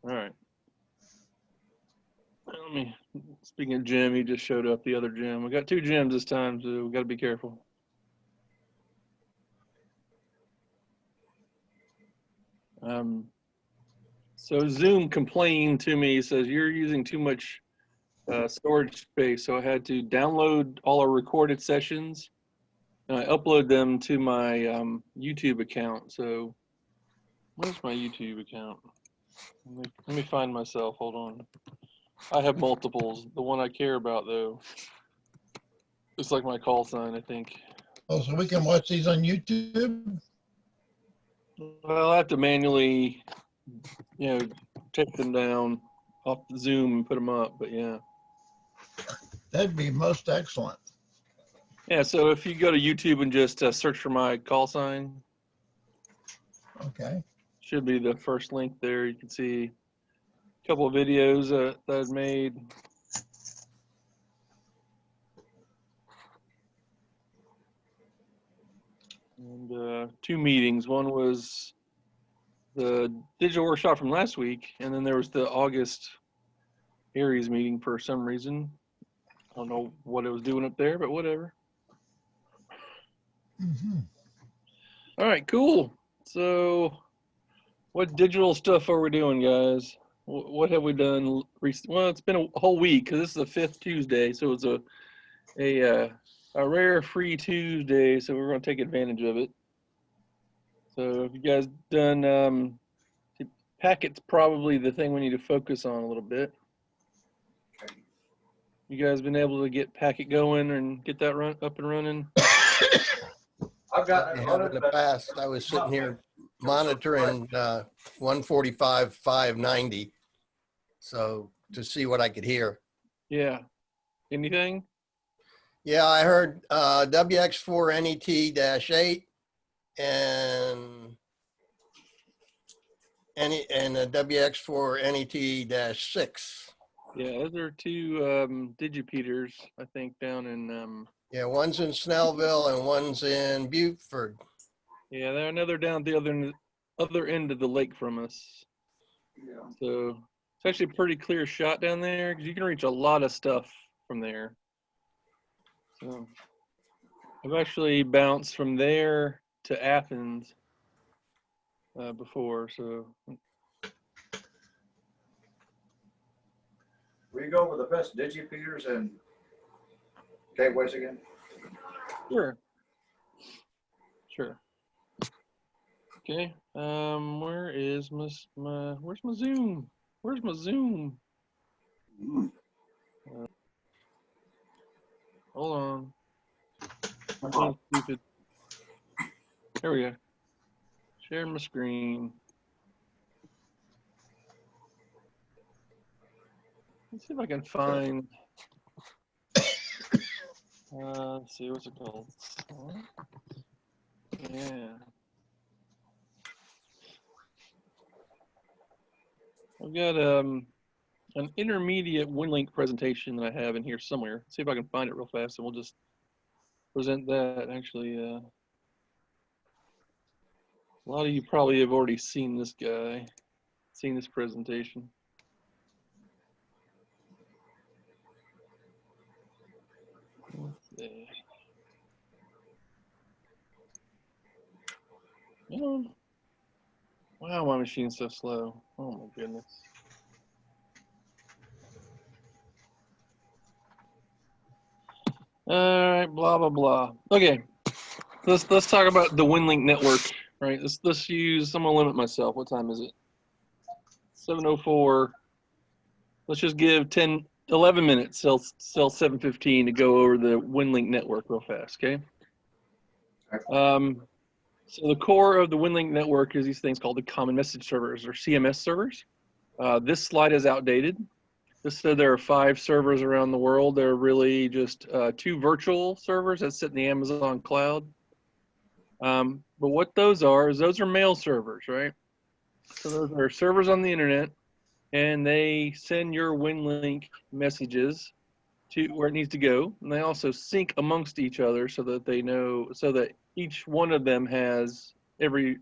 All right. Speaking of Jim, he just showed up, the other Jim. We got two Jims this time, so we got to be careful. So Zoom complained to me, says you're using too much storage space. So I had to download all our recorded sessions and I upload them to my YouTube account. So where's my YouTube account? Let me find myself, hold on. I have multiples. The one I care about though, it's like my call sign, I think. Oh, so we can watch these on YouTube? Well, I have to manually, take them down off the Zoom and put them up, but yeah. That'd be most excellent. Yeah, so if you go to YouTube and just search for my call sign. Okay. Should be the first link there. You can see a couple of videos that I've made. And two meetings. One was the digital workshop from last week, and then there was the August ARES meeting for some reason. I don't know what it was doing up there, but whatever. Mm-hmm. All right, cool. So what digital stuff are we doing, guys? What have we done recently? Well, it's been a whole week because this is the 5th Tuesday, so it's a rare free Tuesday, so we're going to take advantage of it. So if you guys done, Packet's probably the thing we need to focus on a little bit. You guys been able to get Packet going and get that up and running? I've got I have in the past. I was sitting here monitoring 145.590, so to see what I could hear. Yeah. Anything? Yeah, I heard WX4NET-8 and a WX4NET-6. Yeah, those are two digipeaters, I think, down in Yeah, one's in Snellville and one's in Buford. yeah, they're down at the other end of the lake from us. Yeah. So it's actually a pretty clear shot down there because you can reach a lot of stuff from there. So I've actually bounced from there to Athens before. So Will you go over the best digipeaters and gateways again? sure. Okay. Where's my Zoom? Where's my Zoom? Hold on. I'm being stupid. There we go. Share my screen. Let's see if I can find. Let's see, what's it called? Yeah. I've got an intermediate WinLink presentation that I have in here somewhere. Let's see if I can find it real fast, and we'll just present that. Actually, a lot of you probably have already seen this guy, seen this presentation. Let's see. Wow, my machine's so slow. Oh my goodness. All right, blah blah blah. Okay, let's talk about the WinLink network. Right. Let's use. I'm gonna limit myself. What time is it? 7:04. Let's just give 11 minutes. Till 7:15 to go over the WinLink network real fast. Okay. So the core of the WinLink network is these things called the common message servers, or CMS servers. This slide is outdated. This said there are 5 servers around the world. They're really just 2 virtual servers that sit in the Amazon cloud. But what those are is those are mail servers, right? So those are servers on the internet, and they send your WinLink messages to where it needs to go. And they also sync amongst each other so that they know, so that each one of them has every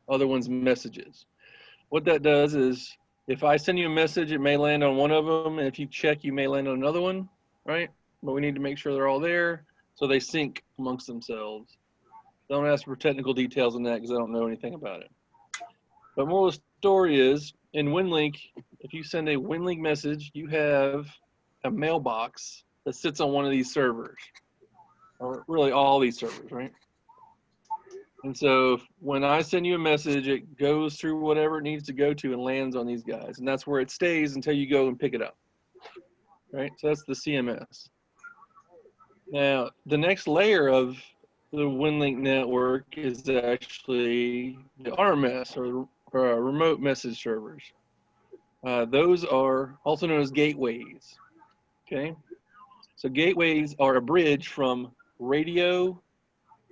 other one's messages. What that does is If I send you a message, it may land on one of them, and if you check, you may land on another one, right? But we need to make sure they're all there so they sync amongst themselves. Don't ask for technical details on that because I don't know anything about it. But moral of the story is, in WinLink, if you send a WinLink message, you have a mailbox that sits on one of these servers, or really all these servers, right? And so when I send you a message, it goes through whatever it needs to go to and lands on these guys. And that's where it stays until you go and pick it up, right? So that's the CMS. Now, the next layer of the WinLink network is actually the RMS, or remote message servers. Those are also known as gateways, okay? So gateways are a bridge from radio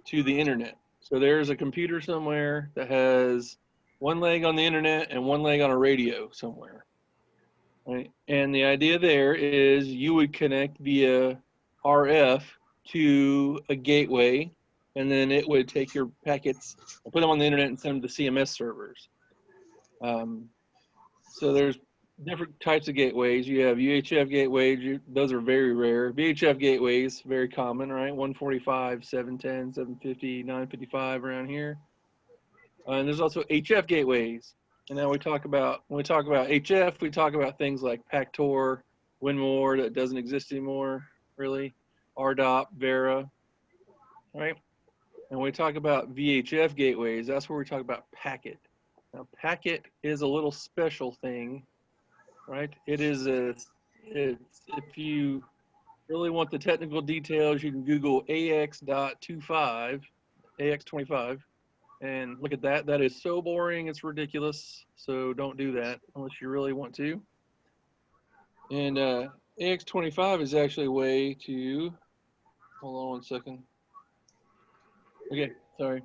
to the internet. So there's a computer somewhere that has one leg on the internet and one leg on a radio somewhere, right? And the idea there is you would connect via RF to a gateway, and then it would take your packets and put them on the internet and send them to CMS servers. So there's different types of gateways. You have UHF gateways. Those are very rare. VHF gateways, very common, right? 145, 710, 750, 955 around here. And there's also HF gateways. And now when we talk about HF, we talk about things like Pactor, Winmore, that doesn't exist anymore, really. RDOP, Vera, right? And when we talk about VHF gateways, that's where we talk about packet. Now, packet is a little special thing, right? If you really want the technical details, you can Google AX.25, AX25, and look at that. That is so boring, it's ridiculous. So don't do that unless you really want to. And AX25 is actually a way to, hold on one second. Okay, sorry.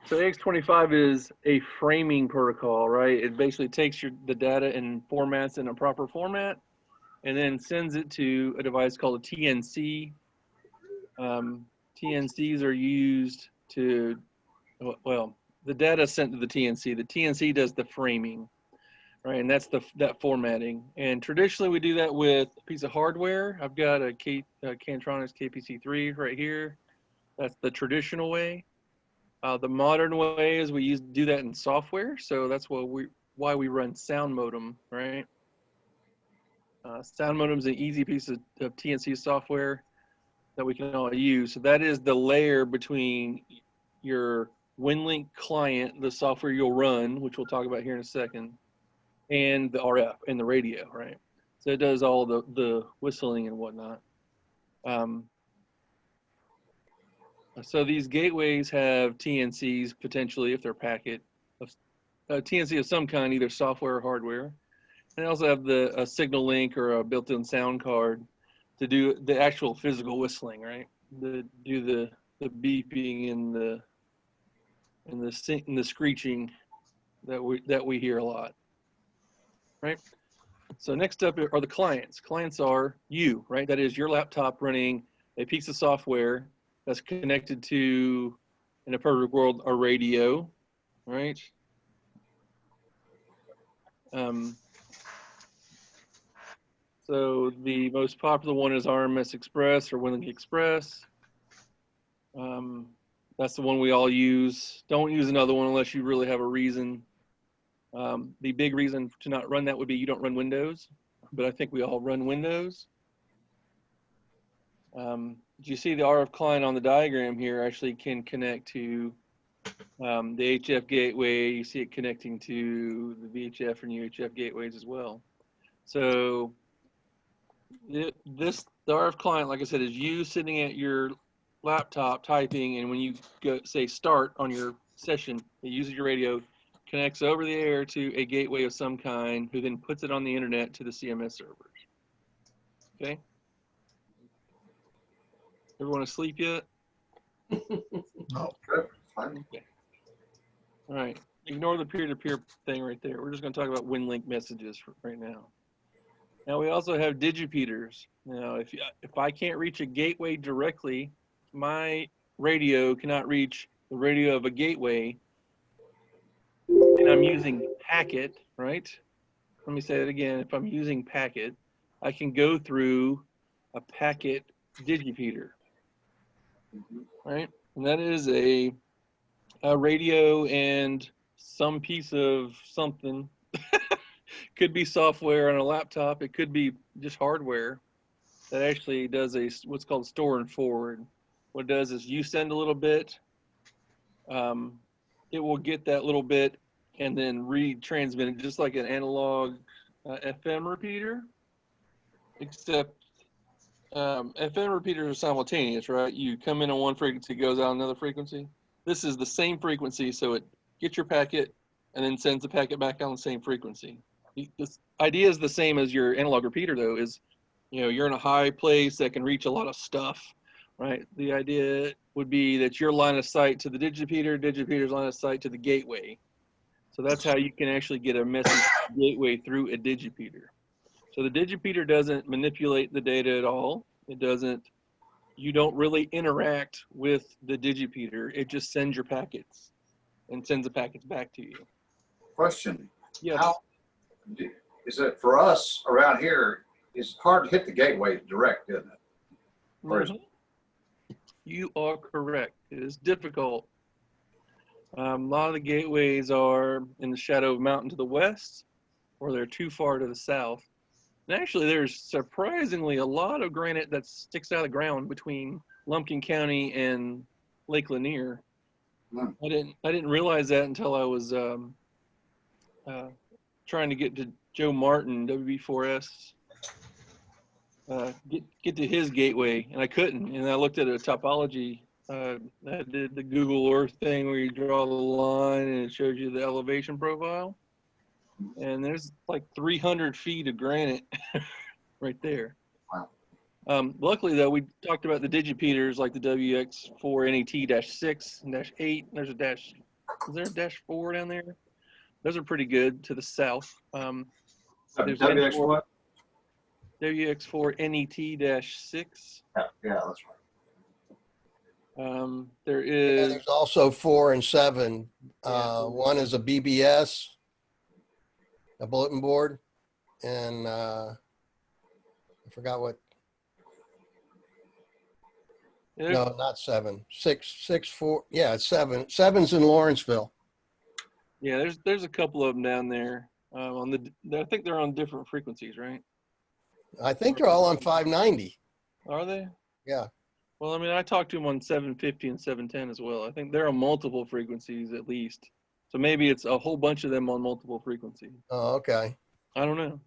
So AX25 is a framing protocol, right? It basically takes the data and formats in a proper format and then sends it to a device called a TNC. TNCs are used to, well, the data is sent to the TNC. The TNC does the framing, right? And that's that formatting. And traditionally we do that with a piece of hardware. I've got a Cantronics KPC3 right here. That's the traditional way. The modern way is we do that in software, so that's why we run Sound Modem, right? Sound Modem is an easy piece of TNC software that we can all use. So that is the layer between your WinLink client, the software you'll run, which we'll talk about here in a second, and the RF and the radio, right? So it does all the whistling and whatnot. So these gateways have TNCs potentially if they're packet, TNC of some kind, either software or hardware. And they also have a signal link or a built-in sound card to do the actual physical whistling, right? Do the beeping and the screeching that we hear a lot, right? So next up are the clients. Clients are you, right? That is your laptop running a piece of software that's connected to, in a perfect world, a radio, right? So the most popular one is RMS Express or WinLink Express. That's the one we all use. Don't use another one unless you really have a reason. The big reason to not run that would be you don't run Windows, but I think we all run Windows. You see the RF client on the diagram here actually can connect to the HF gateway. You see it connecting to the VHF and UHF gateways as well. So the RF client, like I said, is you sitting at your laptop typing, and when you go say start on your session, it uses your radio, connects over the air to a gateway of some kind, who then puts it on the internet to the CMS servers. Okay. Everyone asleep yet? No. Good, fine. Okay. All right. Ignore the peer-to-peer thing right there. We're just going to talk about WinLink messages right now. Now we also have digipeaters. Now, if I can't reach a gateway directly, my radio cannot reach the radio of a gateway, and I'm using packet, right? Let me say that again. If I'm using packet, I can go through a packet digipeater, right? And that is a radio and some piece of something. Could be software on a laptop. It could be just hardware that actually does what's called store and forward. What it does is you send a little bit, it will get that little bit and then retransmit it just like an analog FM repeater, except FM repeaters are simultaneous, right? You come in on one frequency, goes out another frequency. This is the same frequency, so it gets your packet and then sends the packet back on the same frequency. The idea is the same as your analog repeater, though, is you're in a high place that can reach a lot of stuff, right? The idea would be that your line of sight to the digipeater's line of sight to the gateway. So that's how you can actually get a message gateway through a digipeater. So the digipeater doesn't manipulate the data at all. You don't really interact with the digipeater. It just sends your packets and sends the packets back to you. Question. Yes. How is it for us around here? It's hard to hit the gateway direct, isn't it? Or is it? You are correct. It is difficult. A lot of the gateways are in the shadow of a mountain to the west, or they're too far to the south. And actually, there's surprisingly a lot of granite that sticks out of the ground between Lumpkin County and Lake Lanier. I didn't realize that until I was trying to get to Joe Martin, WB4S, get to his gateway, and I couldn't. And I looked at a topology. I did the Google Earth thing where you draw the line and it shows you the elevation profile. And there's like 300 feet of granite right there. Wow. Luckily, though, we talked about the digipeaters like the WX4NET-6 and -8. There's a dash. Is there a -4 down there? Those are pretty good to the south. There's WX what? WX4NET-6. Yeah, that's right. There Yeah, is. there's also 4 and 7. Yeah. One is a BBS, a bulletin board, and I forgot what. No, not 7. 6, 4. Yeah, it's 7. 7's in Lawrenceville. Yeah, there's a couple of them down there. I think they're on different frequencies, right? I think they're all on 590. Are they? Yeah. Well, I mean, I talked to them on 750 and 710 as well. I think they're on multiple frequencies at least. So maybe it's a whole bunch of them on multiple frequencies. Oh, okay. I don't know.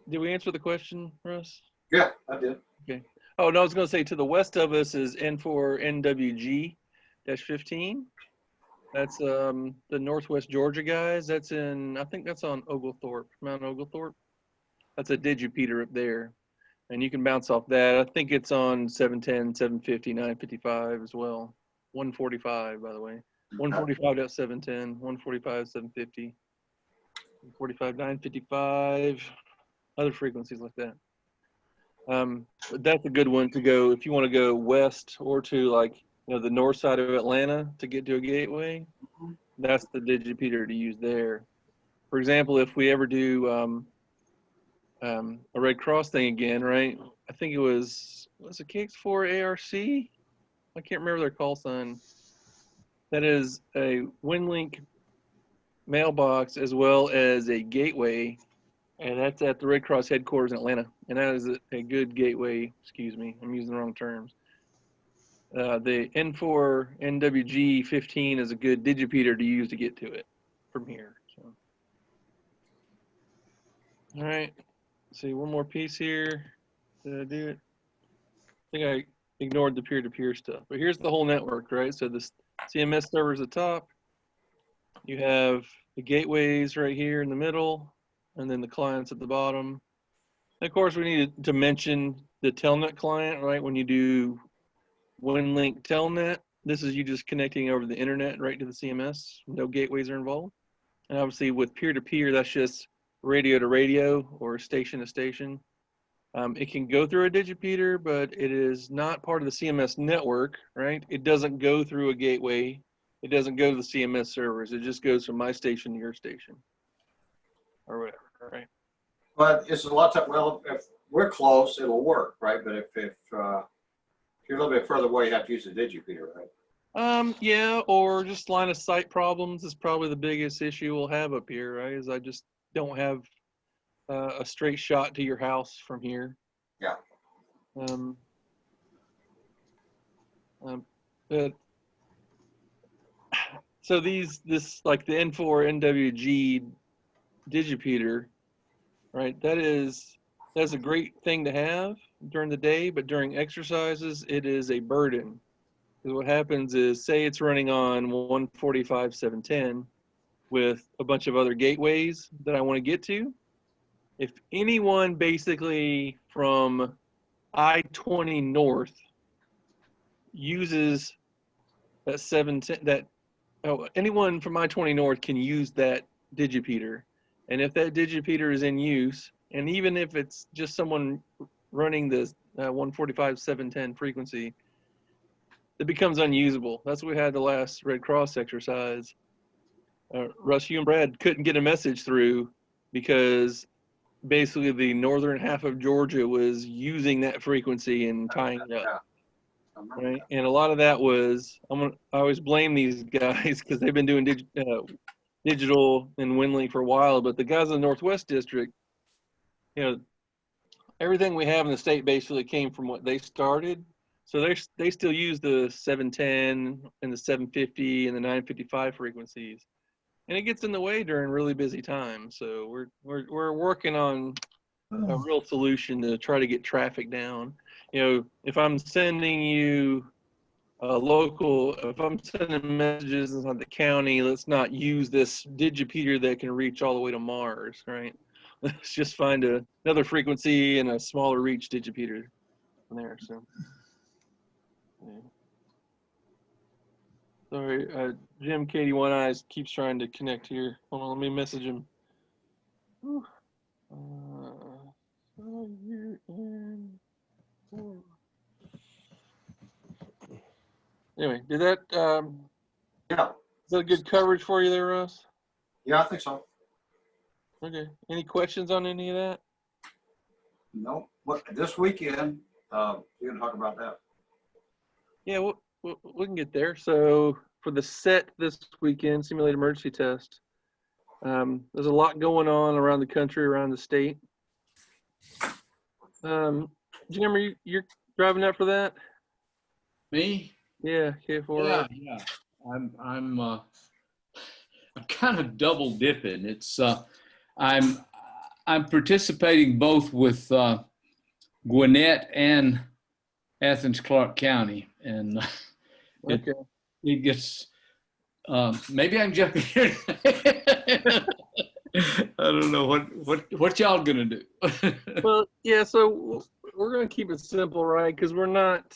Did we answer the question, Russ? Yeah, I did. Okay. Oh, no, I was going to say to the west of us is N4NWG-15. That's the Northwest Georgia guys. I think that's on Oglethorpe, Mount Oglethorpe. That's a digipeater up there. And you can bounce off that. I think it's on 710, 750, 955 as well. 145, by the way. 145.710, 145, 750, 145, 955, other frequencies like that. But that's a good one to go if you want to go west or to the north side of Atlanta to get to a gateway. That's the digipeater to use there. For example, if we ever do a Red Cross thing again, right? I think it was it KX4 ARC? I can't remember their call sign. That is a WinLink mailbox as well as a gateway, and that's at the Red Cross headquarters in Atlanta. And that is a good gateway. Excuse me, I'm using the wrong terms. The N4NWG-15 is a good digipeater to use to get to it from here. So. All right. Let's see, one more piece here. Did I do it? I think I ignored the peer-to-peer stuff. But here's the whole network, right? So the CMS servers at the top. You have the gateways right here in the middle, and then the clients at the bottom. And of course, we need to mention the telnet client, right? When you do WinLink telnet, this is you just connecting over the internet right to the CMS. No gateways are involved. And obviously with peer-to-peer, that's just radio to radio or station to station. It can go through a digipeater, but it is not part of the CMS network, right? It doesn't go through a gateway. It doesn't go to the CMS servers. It just goes from my station to your station or whatever, right? But it's a lot of, well, if we're close, it'll work, right? But if you're a little bit further away, you have to use a digipeater, right? Yeah, or just line of sight problems is probably the biggest issue we'll have up here, right? Is I just don't have a straight shot to your house from here. Yeah. But so this like the N4 NWG digipeater, right? That's a great thing to have during the day, but during exercises, it is a burden. Because what happens is, say it's running on 145/710 with a bunch of other gateways that I want to get to. If anyone basically from I-20 north uses that 710, anyone from I-20 north can use that digipeater. And if that digipeter is in use, and even if it's just someone running the 145/710 frequency, it becomes unusable. That's what we had the last Red Cross exercise. Russ, you and Brad couldn't get a message through because basically the northern half of Georgia was using that frequency and tying it up. Right, and a lot of that was I always blame these guys because they've been doing digital and WinLink for a while, but the guys in the Northwest District, everything we have in the state basically came from what they started. So they still use the 710 and the 750 and the 955 frequencies, and it gets in the way during really busy times. So we're working on a real solution to try to get traffic down. If I'm sending you if I'm sending messages inside the county, let's not use this digipeater that can reach all the way to Mars, right? Let's just find another frequency and a smaller reach digipeater from there. So, yeah. Sorry, Jim, Katie, One Eyes keeps trying to connect here. Hold on, let me message him. So you're in. Anyway, did that Yeah. is that good coverage for you there, Russ? Yeah, I think so. Okay. Any questions on any of that? No, but this weekend, you can talk about that. Yeah, we can get there. So for the set this weekend, simulated emergency test, there's a lot going on around the country, around the state. Jim, you're driving up for that? Me? Yeah, K4. Yeah. I'm kind of double dipping. It's I'm participating both with Gwinnett and Athens Clarke County, and Okay. it gets maybe I can jump in here. I don't know what y'all gonna do. Well, yeah. So we're gonna keep it simple, right? Because we're not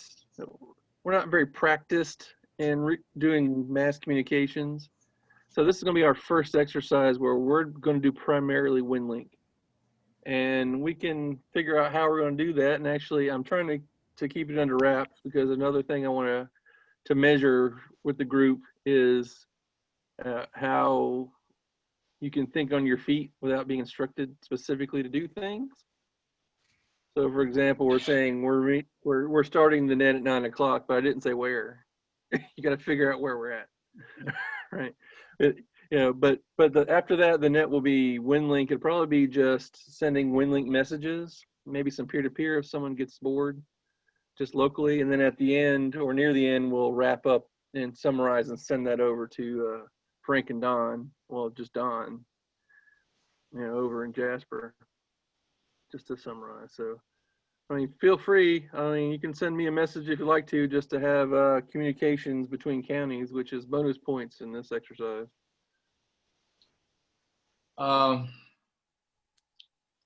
very practiced in doing mass communications. So this is going to be our first exercise where we're going to do primarily WinLink, and we can figure out how we're going to do that. And actually, I'm trying to keep it under wraps because another thing I want to measure with the group is how you can think on your feet without being instructed specifically to do things. So, for example, we're saying we're starting the net at 9 o'clock, but I didn't say where. You got to figure out where we're at, right? But after that, the net will be WinLink. It'll probably be just sending WinLink messages, maybe some peer-to-peer if someone gets bored, just locally. And then at the end or near the end, we'll wrap up and summarize and send that over to Frank and Don. Well, just Don, over in Jasper, just to summarize. So, I mean, feel free. I mean, you can send me a message if you'd like to, just to have communications between counties, which is bonus points in this exercise.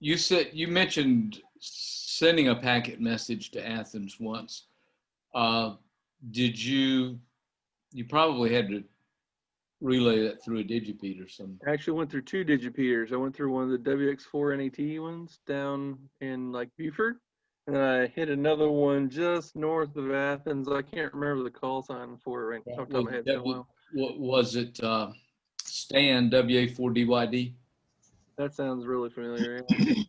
You mentioned sending a packet message to Athens once. Did you probably had to relay that through a digipeater or something? I actually went through 2 digipeaters. I went through one of the WX4 NAT ones down in like Beaufort, and then I hit another one just north of Athens. I can't remember the call sign for it right off the top of my head. Was it Stan, WA4DYD? That sounds really familiar. Yeah.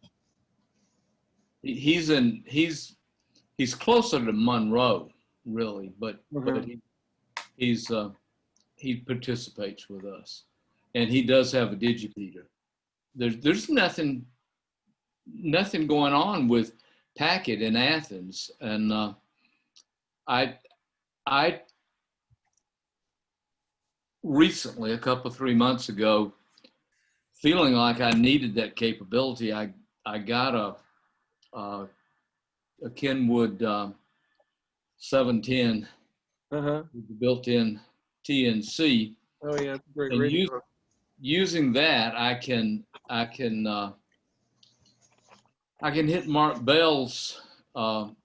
He's closer to Monroe, really, but Mhm. he participates with us, and he does have a digipeater. There's nothing going on with Packet in Athens, and I recently, a couple 3 months ago, feeling like I needed that capability, I got a Kenwood 710 with the built-in TNC, Oh yeah, it's a great and radio. using that, I can hit Mark Bell's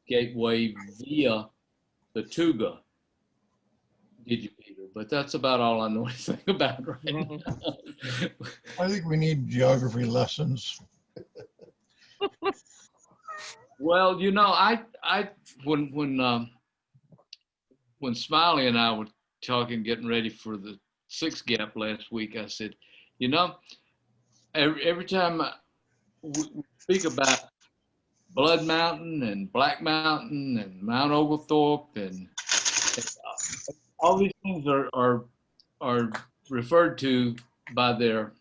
gateway via the Tuga digipeater, but that's about all I know anything about right Mhm. now. I think we need geography lessons. Well, you know, I when Smiley and I were talking, getting ready for the Six Gap last week, I said, you know, every time we speak about Blood Mountain and Black Mountain and Mount Oglethorpe and all these things are referred to by their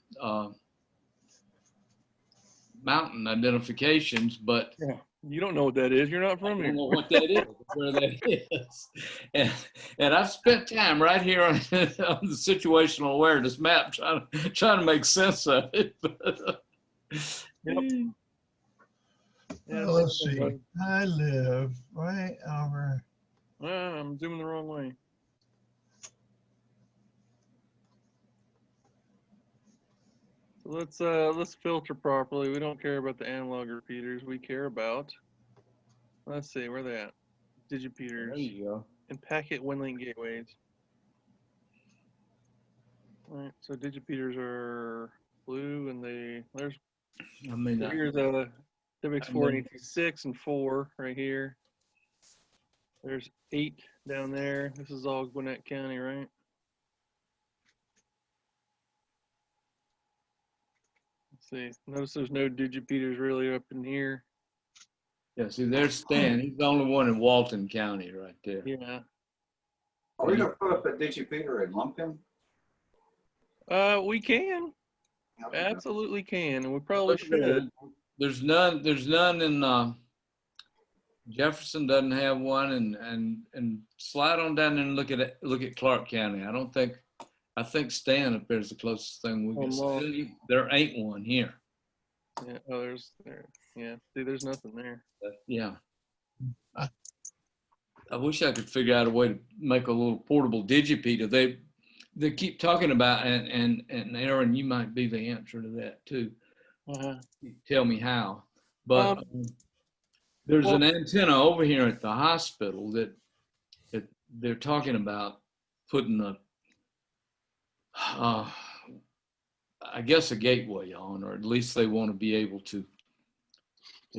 mountain identifications, but Yeah. You don't know what that is. You're not I from don't here. know what that is, where that is. And I've spent time right here on the situational awareness map trying to make sense of it. Yep. Yeah, Well, let's see. I live right over. I'm zooming the wrong way. So let's filter properly. We don't care about the analog repeaters. We care about, let's see, where they at? There Digipeaters you go. and packet WinLink gateways. All right, so digipeaters are blue, and there's I mean, so here's a WX4 and ET6 and 4 right here. There's 8 down there. This is all Gwinnett County, right? Let's see. Notice there's no digipeaters really up in here. yeah, see, there's Stan. He's the only one in Walton County right there. Yeah. Are we gonna put up a digipeater in Lumpkin? We can. Absolutely can, and we probably Look at there. should. There's none in Jefferson doesn't have one, and slide on down there and look at Clark County. I think Stan up there is the closest thing we can see. There ain't one here. Yeah. Oh, there. Yeah. See, there's nothing there. Yeah. I wish I could figure out a way to make a little portable digipeater. They keep talking about, and Aaron, you might be the answer to that too. Tell me how. But there's an antenna over here at the hospital that they're talking about putting I guess a gateway on, or at least they want to be able to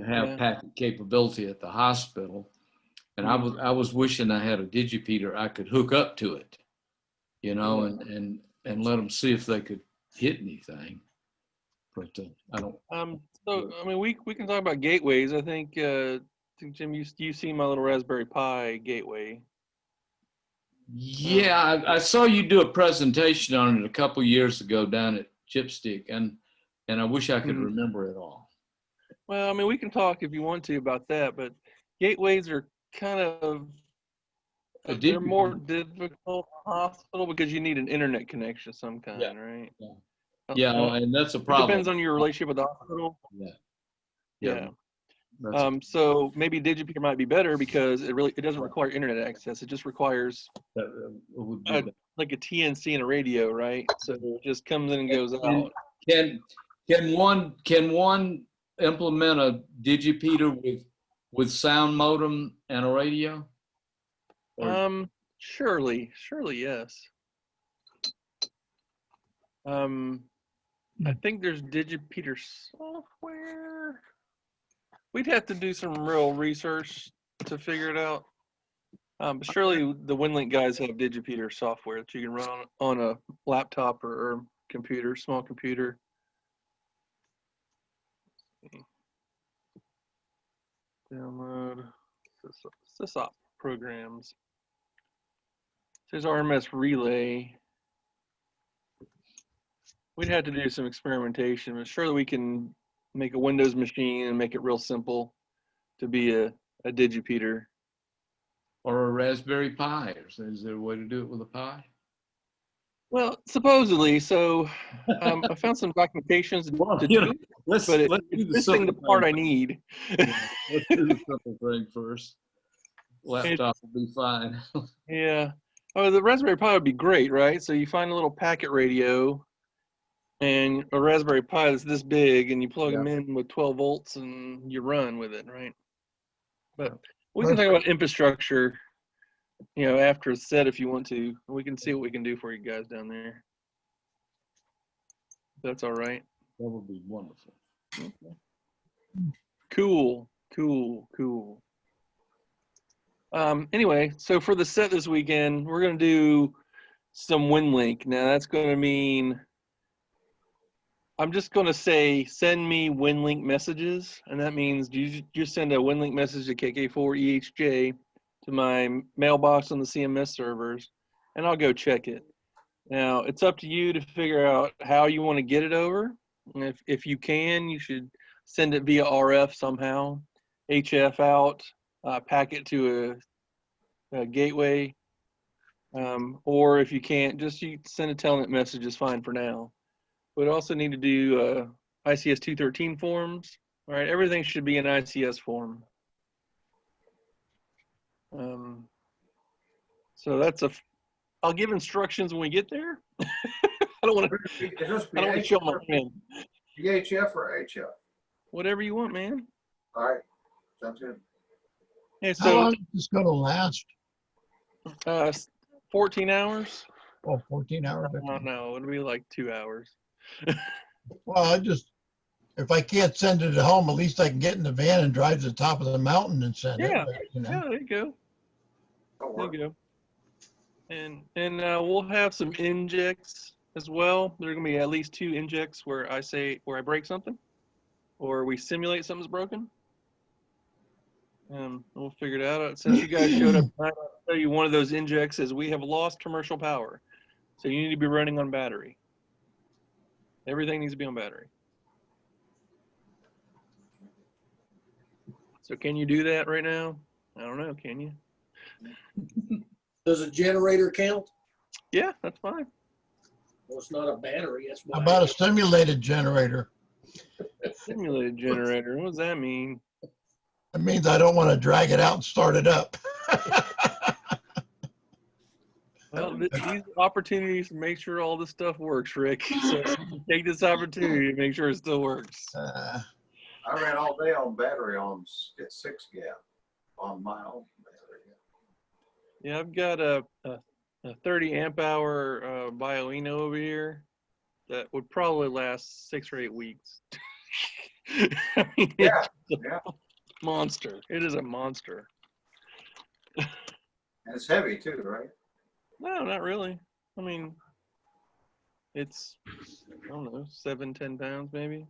have packet capability at the hospital. And I was wishing I had a digipeater I could hook up to it, you know, and let them see if they could hit anything. But I don't. So I mean, we can talk about gateways. I think Jim, you see my little Raspberry Pi gateway. Yeah, I saw you do a presentation on it a couple years ago down at Chipstick, and I wish I could remember it all. Well, I mean, we can talk if you want to about that, but gateways are kind of they're more difficult in the hospital because you need an internet connection of some kind, right? Yeah, and that's a problem. It depends on your relationship with the hospital. Yeah. So maybe digipeater might be better because it doesn't require internet access. It just requires like a TNC and a radio, right? So it just comes in and goes out. Can one implement a digipeater with sound modem and a radio? Surely yes. I think there's digipeater software. We'd have to do some real research to figure it out. But surely the WinLink guys have Digipeater software that you can run on a laptop or computer, small computer. Download sysop programs. Says RMS relay. We'd have to do some experimentation, but surely we can make a Windows machine and make it real simple to be a Digipeater. Or a Raspberry Pi? Is there a way to do it with a Pi? Well, supposedly. So I found some documentations to do it, let's but do it's missing the part I need. Yeah, let's do the simple thing first. Laptop will be fine. Yeah. Oh, the Raspberry Pi would be great, right? So you find a little packet radio and a Raspberry Pi that's this big, and you plug them in with 12 volts and you run with it, right? But we can talk about infrastructure, after it's set if you want to. We can see what we can do for you guys down there. That's all right. That would be wonderful. Okay. Cool. Anyway, so for the set this weekend, we're going to do some WinLink. Now that's going to mean, I'm just going to say, send me WinLink messages. And that means you just send a WinLink message to KK4EHJ to my mailbox on the CMS servers, and I'll go check it. Now, it's up to you to figure out how you want to get it over. And if you can, you should send it via RF somehow, HF out, packet to a gateway, or if you can't, just you send a telnet message is fine for now. We'd also need to do ICS 213 forms. All right, everything should be an ICS form. So I'll give instructions when we get there. I don't want to show my hand. VHF or HF? Whatever you want, man. All right, sounds good. Hey, How so long is this going to last? 14 hours? Oh, 14 hours. No, it'll be like 2 hours. Well, if I can't send it at home, at least I can get in the van and drive to the top of the mountain and send it. Yeah, But, yeah, there you go. Don't There worry. you go. And we'll have some injects as well. There are gonna be at least 2 injects where I break something, or we simulate something's broken. We'll figure it out. Since you guys showed up tonight, I'll tell you one of those injects is we have lost commercial power, so you need to be running on battery. Everything needs to be on battery. So can you do that right now? I don't know. Can you? Does a generator count? Yeah, that's fine. Well, it's not a battery. That's How why. about a simulated generator? Simulated generator. What does that mean? It means I don't want to drag it out and start it up. Well, these opportunities to make sure all this stuff works, Rick. So take this opportunity to make sure it still works. Uh, I ran all day on battery at 6 gap on my own battery. Yeah, I've got a 30 amp hour Bioino over here that would probably last 6 or 8 weeks. I mean, Yeah, it's yeah. a monster. It is a monster. And it's heavy too, right? No, not really. I mean, it's, I don't know, 7-10 pounds maybe.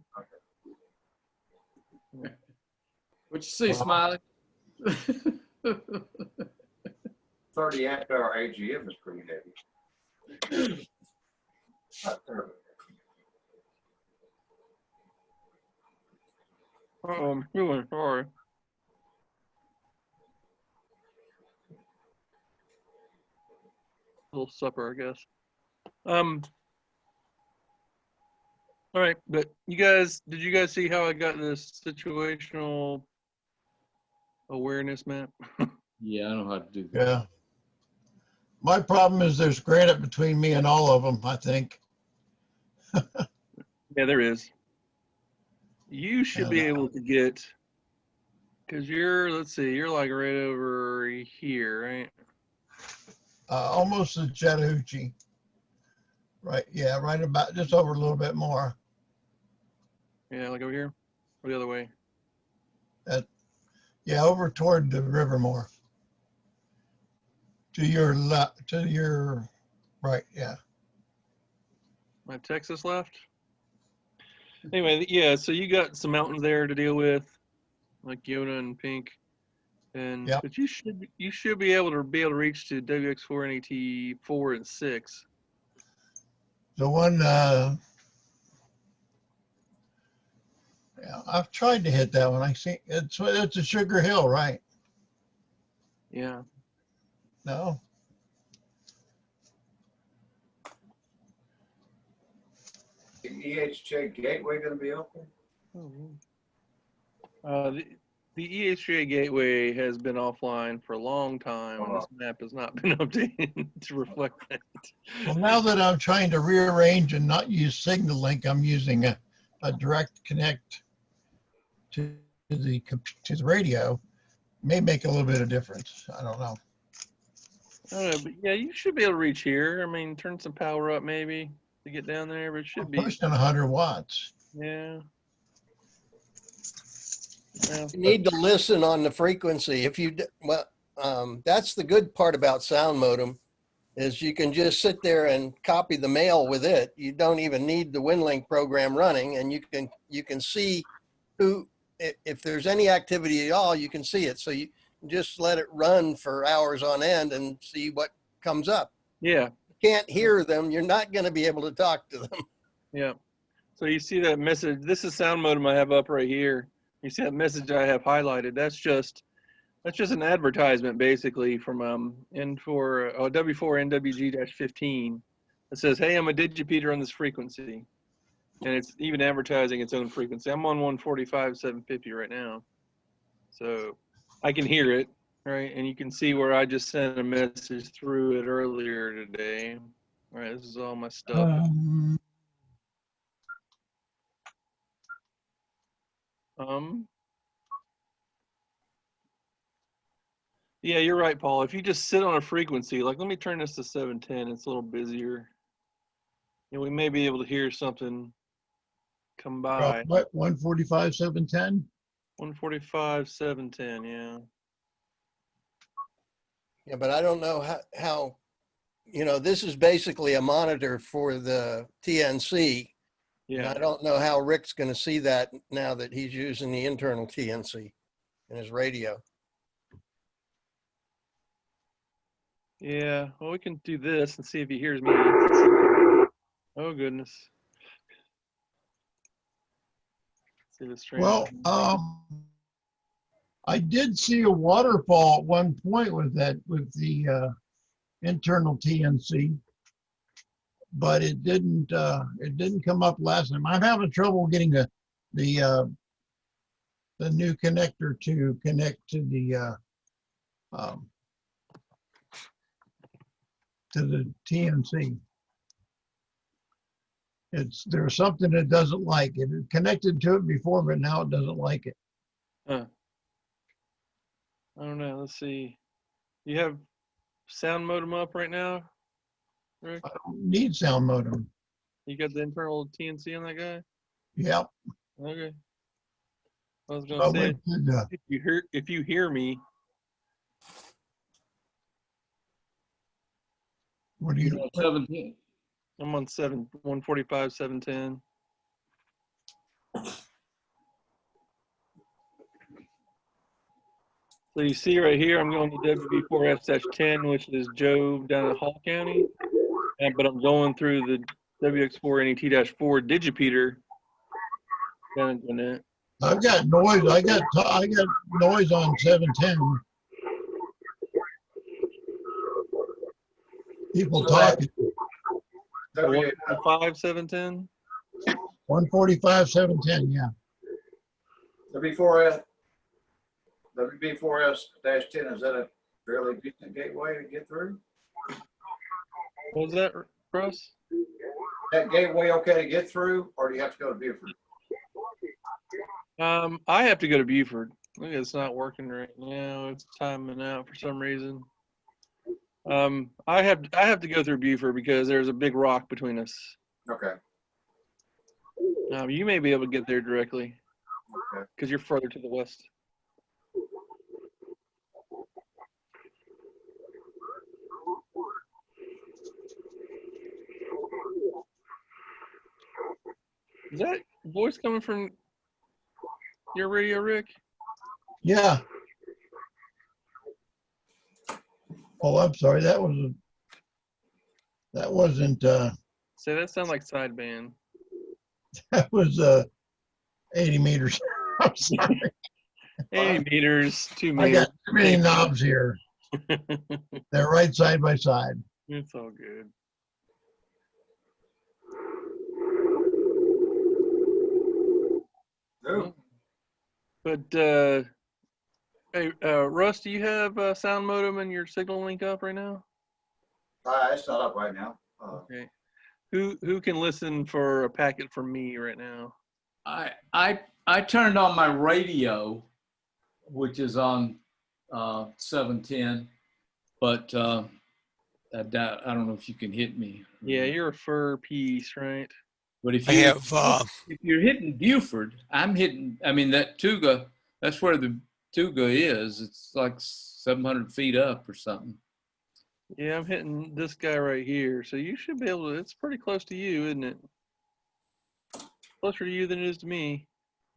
What you see, Wow. Smiley? 30 amp hour AGM is pretty heavy. Not terribly. I'm feeling sorry. A little supper, I guess. All right, but did you guys see how I got this situational awareness map? Yeah, I know how to do that. yeah. My problem is there's granite between me and all of them, I think. Yeah, there is. You should be able to get, because let's see, you're like right over here, right? Almost a Chattahoochee. Right, yeah, right about, just over a little bit more. Yeah, like over here, or the other way. Yeah, over toward the river more. To your left, to your right, yeah. My Texas left. Anyway, yeah, so you got some mountains there to deal with, like Yona and Pink. And Yep. but you should be able to reach to WX4 and AT4 and 6. The one, yeah, I've tried to hit that one. I see it's a Sugar Hill, right? Yeah. No. The EHJ gateway gonna be open? The EHJ gateway has been offline for a long time, and this map has not been updated to reflect that. Well, now that I'm trying to rearrange and not use Signal Link, I'm using a direct connect to the radio. May make a little bit of difference. I don't know. I don't know, but yeah, you should be able to reach here. I mean, turn some power up maybe to get down there, but it should I'm be. pushing 100 watts. Yeah. Yeah. You need to listen on the frequency. That's the good part about sound modem is you can just sit there and copy the mail with it. You don't even need the WinLink program running, and you can see if there's any activity at all, you can see it. So you just let it run for hours on end and see what comes up. Yeah. You can't hear them. You're not going to be able to talk to them. Yeah. So you see that message. This is sound modem I have up right here. You see that message I have highlighted. That's just an advertisement basically from W4 NWG-15. It says, "Hey, I'm a digipeater on this frequency," and it's even advertising its own frequency. I'm on 145.750 right now, so I can hear it, right? And you can see where I just sent a message through it earlier today. All right, this is all my stuff. Yeah, you're right, Paul. If you just sit on a frequency, like let me turn this to 710, it's a little busier. And we may be able to hear something come by. What, 145, 710? 145, 710, yeah. Yeah, but I don't know how this is basically a monitor for the TNC. And Yeah. I don't know how Rick's going to see that now that he's using the internal TNC in his radio. Yeah, well, we can do this and see if he hears me. Oh, goodness. See the stream. Well, I did see a waterfall at one point with the internal TNC, but it didn't come up last time. I'm having trouble getting the new connector to connect to the TNC. There's something it doesn't like. It had connected to it before, but now it doesn't like it. Huh. I don't know. Let's see. You have sound modem up right now, Rick? I don't need sound modem. You got the internal TNC on that guy? Yep. Okay. I was I gonna say, went to the, if you hear me, what do you? 17. I'm on 145, 710. So you see right here, I'm going to WB4F-10, which is Joe down in Hall County, but I'm going through the WX4 NET-4 digipeater down in Gwinnett. I've got noise. I got noise on 710. People talking. 145, 710. 145, 710. Yeah. WB4S-10, is that a fairly decent gateway to get through? What was that, Russ? That gateway okay to get through, or do you have to go to Buford? I have to go to Buford. Look, it's not working right now. It's timing out for some reason. I have to go through Buford because there's a big rock between us. Okay. You may be able to get there directly because you're further to the west. Is that voice coming from your radio, Rick? Yeah. Oh, I'm sorry. That wasn't, Say that sound like sideband. that was 80 meters. I'm sorry. 80 meters, 2 I meters. got too many knobs here. They're right side by side. It's all good. Ooh, But hey, Russ, do you have sound modem and your signal link up right now? it's not up right now. Okay. Who can listen for a packet from me right now? I turned on my radio, which is on 710, but I don't know if you can hit me. Yeah, you're a fur piece, right? But if I you have, if you're hitting Buford, I'm hitting. I mean that Tuga. That's where the Tuga is. It's like 700 feet up or something. Yeah, I'm hitting this guy right here. So you should be able to, it's pretty close to you, isn't it? Closer to you than it is to me.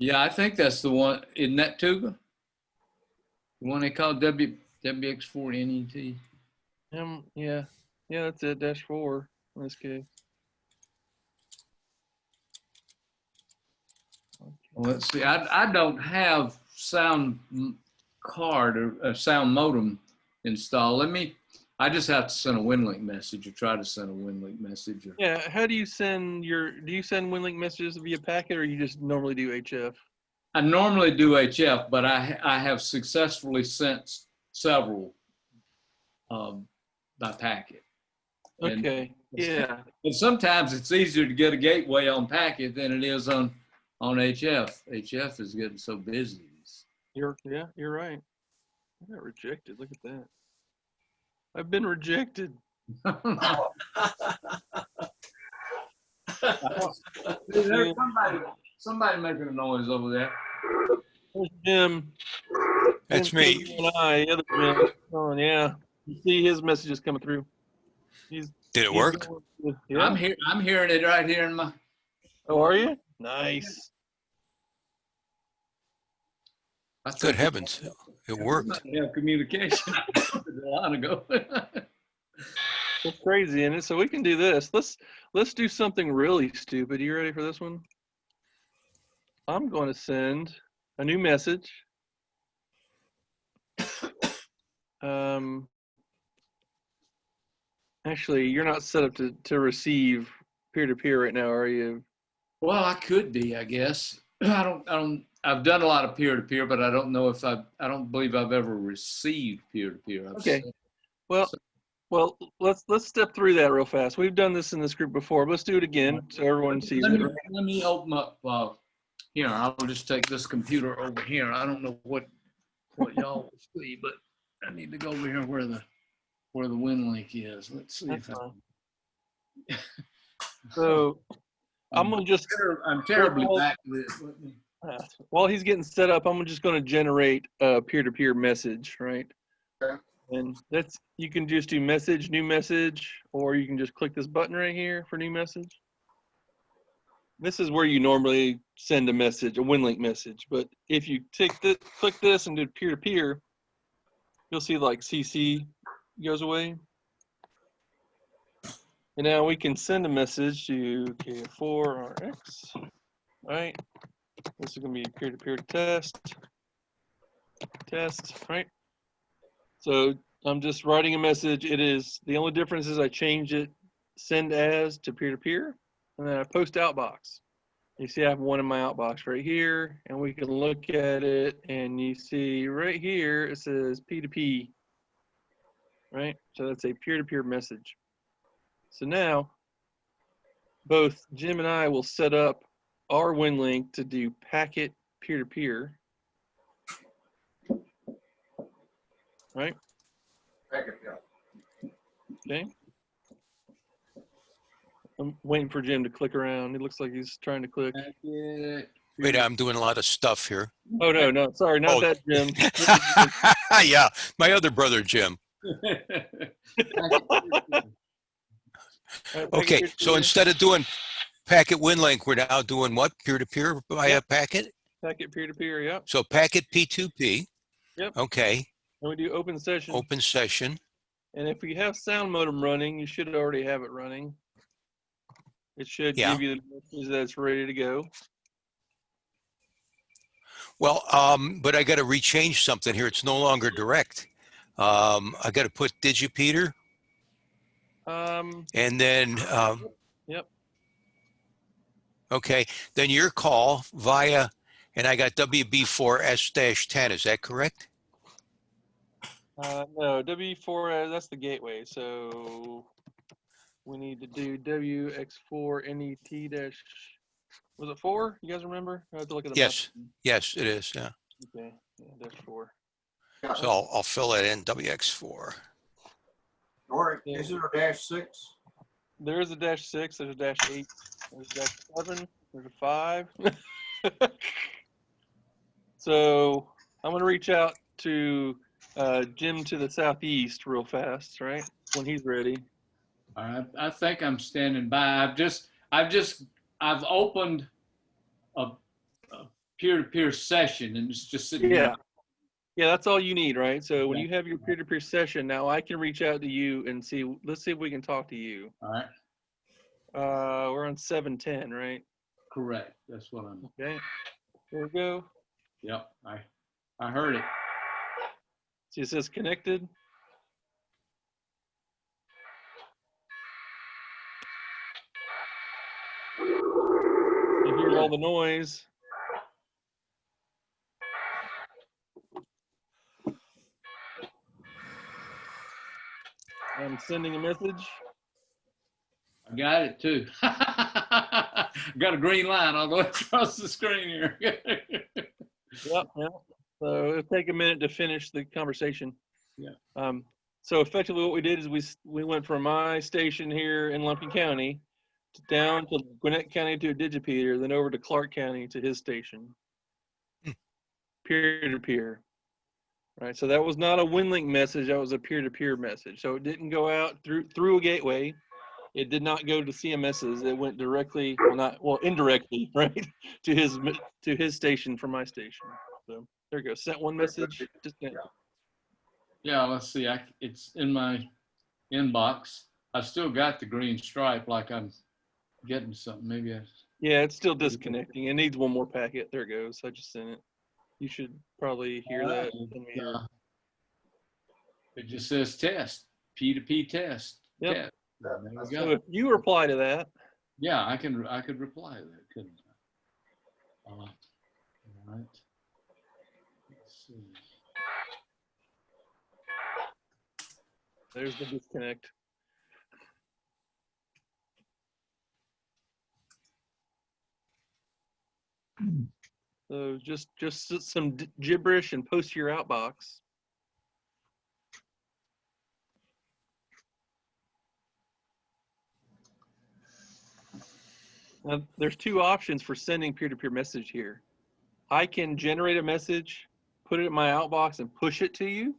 Yeah, I think that's the one. Isn't that Tuga? The one they call WX4 NET. Yeah. Yeah, that's it, -4 in this case. Well, let's see. I don't have sound card or a sound modem installed. I just have to send a WinLink message or try to send a WinLink message. Yeah, how do you send do you send WinLink messages via packet or you just normally do HF? I normally do HF, but I have successfully sent several by packet. And, Okay, yeah. and sometimes it's easier to get a gateway on packet than it is on HF. HF is getting so busy. You're right. I got rejected. Look at that. I've been rejected. There's somebody making a noise over there. There's Jim. that's Jim, me. and I, the other Jim. Oh, yeah. You see his messages coming through. Did it work? Yeah. I'm hearing it right here in my. Oh, are you? Nice. Good heavens, it worked. We have communication a lot ago. It's crazy, isn't it? So we can do this. Let's do something really stupid. You ready for this one? I'm going to send a new message. Actually, you're not set up to receive peer-to-peer right now, are you? Well, I could be, I guess. I've done a lot of peer-to-peer, but I don't know if I don't believe I've ever received peer-to-peer. Okay. Well, let's step through that real fast. We've done this in this group before. Let's do it again so everyone sees it. Let me open up here. I'll just take this computer over here. I don't know what y'all will see, but I need to go over here where the WinLink is. Let's see if So I'm gonna just. I'm terribly back to this. While he's getting set up, I'm just going to generate a peer-to-peer message, right? Okay. And you can just do message, new message, or you can just click this button right here for new message. This is where you normally send a message, a WinLink message. But if you click this and do peer-to-peer, you'll see like CC goes away. And now we can send a message to K4RX, right? This is going to be peer-to-peer test, right? So I'm just writing a message. The only difference is I change it, send as to peer-to-peer, and then I post outbox. You see I have one in my outbox right here, and we can look at it, and you see right here, it says P2P, right? So that's a peer-to-peer message. So now, both Jim and I will set up our WinLink to do packet peer-to-peer, right? Packet, yeah. Okay. I'm waiting for Jim to click around. It looks like he's trying to click. Wait, I'm doing a lot of stuff here. Oh, no, sorry, not Oh. that Jim. Yeah, my other brother, Jim. Okay, so instead of doing Packet WinLink, we're now doing what? Peer-to-peer via Yep. packet? Packet peer-to-peer, yep. So packet P2P. Yep. Okay, And we do open session. open session. And if you have sound modem running, you should already have it running. It should Yeah. give you the message that it's ready to go. Well, but I got to rechange something here. It's no longer direct. I got to put digipeater and then, Yep. okay, then your call via, and I got WB4S-10. Is that correct? No, W4, that's the gateway. So we need to do WX4NET dash, was it 4? You guys remember? I have to look at the Yes. map. Yes, it is. Yeah. Okay, yeah, dash 4. So I'll fill that in WX4. Or is there a -6? There is a dash 6, there's a dash 8, there's a dash 7, there's a 5. So I'm going to reach out to Jim to the southeast real fast, right? When he's ready. All right, I think I'm standing by. I've opened a peer-to-peer session and it's just sitting Yeah. there. Yeah, that's all you need, right? So when Okay. you have your peer-to-peer session, now I can reach out to you and see, let's see if we can talk to you. All right, We're on 710, right? correct. That's what I'm, Okay, here we go. yep, I heard it. See, it says connected. You hear all the noise. I'm sending a message. I got it too. Got a green line. I'll go across the screen here. Yep. So it'll take a minute to finish the conversation. Yeah. So effectively what we did is we went from my station here in Lumpkin County down to Gwinnett County to a digipeater, then over to Clark County to his station. Peer-to-peer. Right. So that was not a WinLink message, that was a peer-to-peer message. So it didn't go out through a gateway. It did not go to CMSs. It went directly, indirectly, right, to his station from my station. So there you go. Sent one message. Disconnect. Yeah, let's see. It's in my inbox. I've still got the green stripe like I'm getting something. Maybe Yeah, it's still disconnecting. It needs one more packet. There it goes. I just sent it. You should probably hear that. it just says test, P2P test. Yep. Test. There we So go. if you reply to that, Yeah, I could reply to that, couldn't I? All right. Let's see. there's the disconnect. So just some gibberish and post to your outbox. Now, there's two options for sending peer-to-peer message here. I can generate a message, put it in my outbox and push it to you,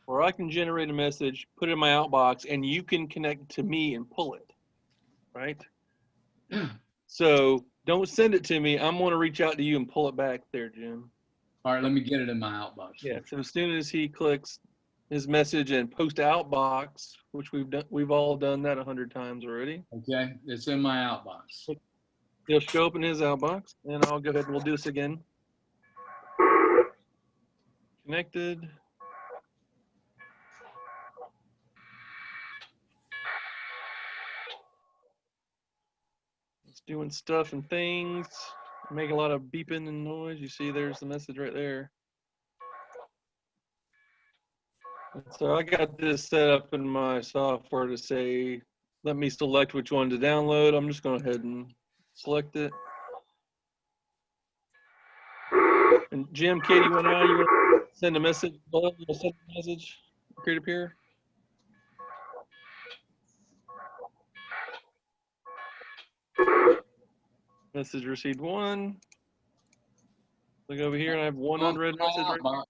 or I can generate a message, put it in my outbox, and you can connect to me and pull it, right? So don't send it to me. I'm going to reach out to you and pull it back there, Jim. All right, let me get it in my outbox. Yeah, so as soon as he clicks his message and post outbox, which we've all done that 100 times already. Okay, it's in my outbox. He'll show up in his outbox, and I'll go ahead and we'll do this again. Connected. It's doing stuff and things. Make a lot of beeping and noise. You see there's the message right there. And so I got this set up in my software to say, let me select which one to download. I'm just going to go ahead and select it. And Jim, Katie, you want to send a message? You send a message peer-to-peer? Message received 1. Look over here, and I have one unread message right there.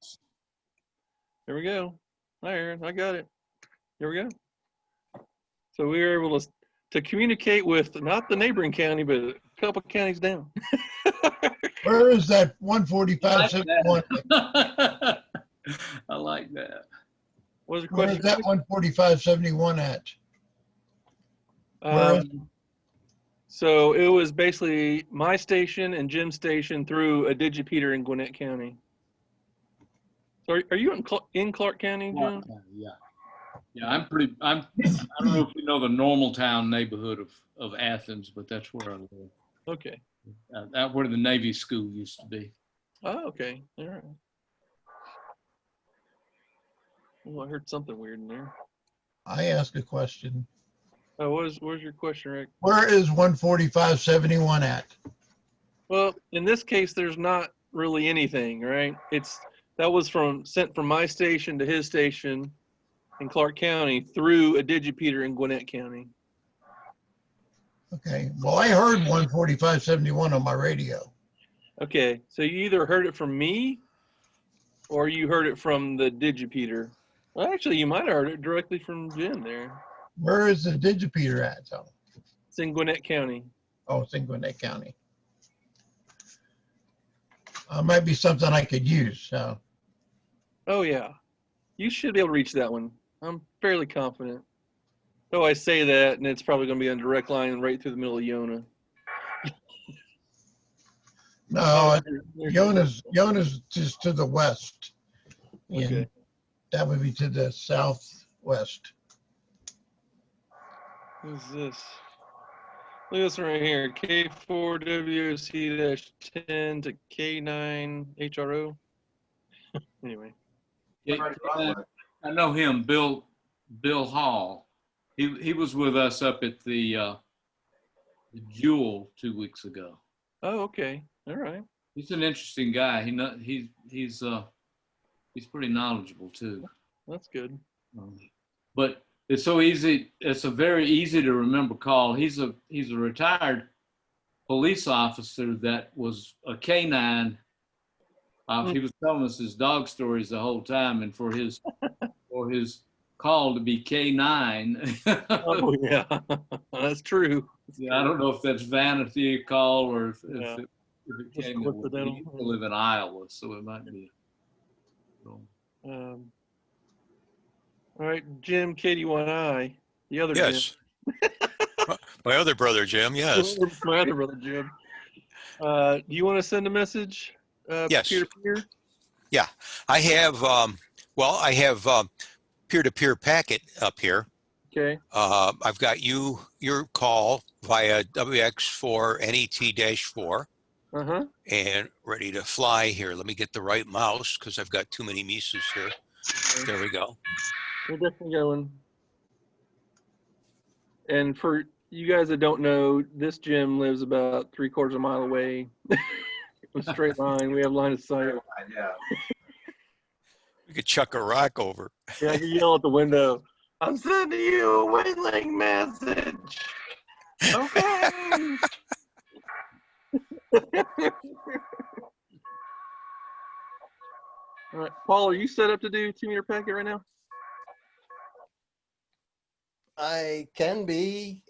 There we go. Hi, Aaron. I got it. Here we go. So we were able to to communicate with not the neighboring county, but a couple counties down. Where is that I like 14571? that. I like that. What was the Where question? is that 14571 at? Where is So it was basically my station and Jim's station through a digipeater in Gwinnett County. So are you in Clark County, Jim? Yeah. Yeah, I don't know if you know the Normal Town neighborhood of Athens, but that's where I live. Okay. That where the Navy school used to be. Oh, okay. All right. Well, I heard something weird in there. I ask a question. Oh, what was your question, Rick? Where is 14571 at? Well, in this case, there's not really anything, right? That was sent from my station to his station in Clark County through a digipeater in Gwinnett County. Okay, well, I heard 14571 on my radio. Okay, so you either heard it from me or you heard it from the digipeater. Well, actually, you might have heard it directly from Jim there. Where is the digipeater at, though? It's in Gwinnett County. Oh, it's in Gwinnett County. Might be something I could use, so. Oh, yeah. You should be able to reach that one. I'm fairly confident. Though I say that, and it's probably going to be on direct line right through the middle of Yona. No, Yona's just to the west. Okay. And that would be to the southwest. Who's this? Look at this one right here. K4WC-10 to K9HRO. Anyway. Yeah, I know him, Bill Hall. He was with us up at the Jewel 2 weeks ago. Oh, okay. All right. He's an interesting guy. He's pretty knowledgeable too. That's good. But it's so easy. It's a very easy to remember call. He's a retired police officer that was a canine. He was telling us his dog stories the whole time, and for his call to be K9. Oh yeah, that's true. Yeah, I don't know if that's vanity call or if Yeah. it Just came. coincidental. He used to live in Iowa, so it might be. So. All right, Jim, KD1I, the other Yes. My other brother, Jim, yes. Jim. My other brother, Jim. Do you want to send a message? Yes. Peer-to-peer? I have, I have peer-to-peer packet up here. Okay. I've got your call via WX4 NET-4 Uh-huh. and ready to fly here. Let me get the right mouse because I've got too many Mises here. There we go. We're definitely going. And for you guys that don't know, this Jim lives about 3/4 of a mile away. A straight line. We have line of sight. Yeah. We could chuck a rock over. Yeah, I can yell at the window. I'm sending you a Winlink message. Okay. All right, Paul, are you set up to do 2-meter packet right now? I can be.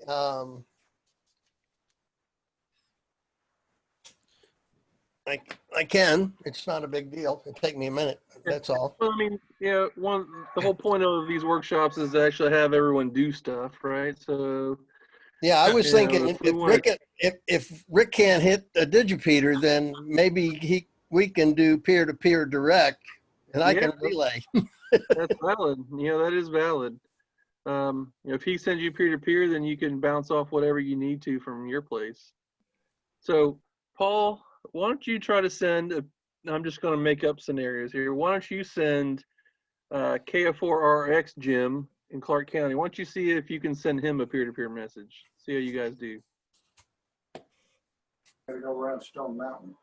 I can. It's not a big deal. It'll take me a minute. That's all. Well, I mean, yeah, the whole point of these workshops is to actually have everyone do stuff, right? So Yeah, I was You know, thinking if we if Rick can't hit a digipeater, then maybe we can do peer-to-peer direct, and I can relay. that's valid. Yeah, that is valid. If he sends you peer-to-peer, then you can bounce off whatever you need to from your place. So, Paul, why don't you try to send, I'm just going to make up scenarios here. Why don't you send KF4RX Jim in Clark County? Why don't you see if you can send him a peer-to-peer message? See how you guys do. Gotta go around Stone Mountain.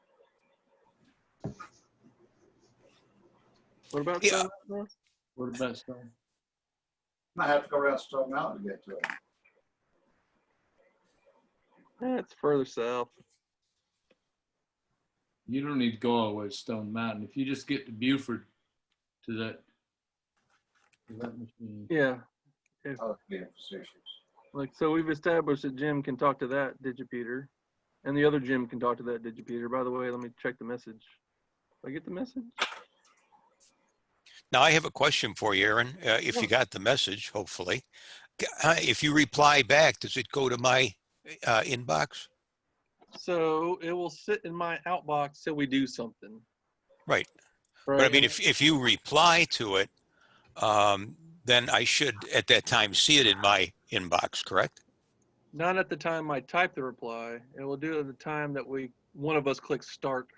What about Yeah. Stone? What about Stone? Might have to go around Stone Mountain to get to it. It's further south. You don't need to go all the way to Stone Mountain. If you just get to Buford to that machine. Yeah. Oh, being facetious. Like, so we've established that Jim can talk to that digipeater, and the other Jim can talk to that digipeater. By the way, let me check the message. Did I get the message? Now, I have a question for you, Aaron, if you got the message, hopefully. If you reply back, does it go to my inbox? So it will sit in my outbox till we do something. Right. Right. But I mean, if you reply to it, then I should at that time see it in my inbox, correct? Not at the time I type the reply. It will do it at the time that one of us clicks start.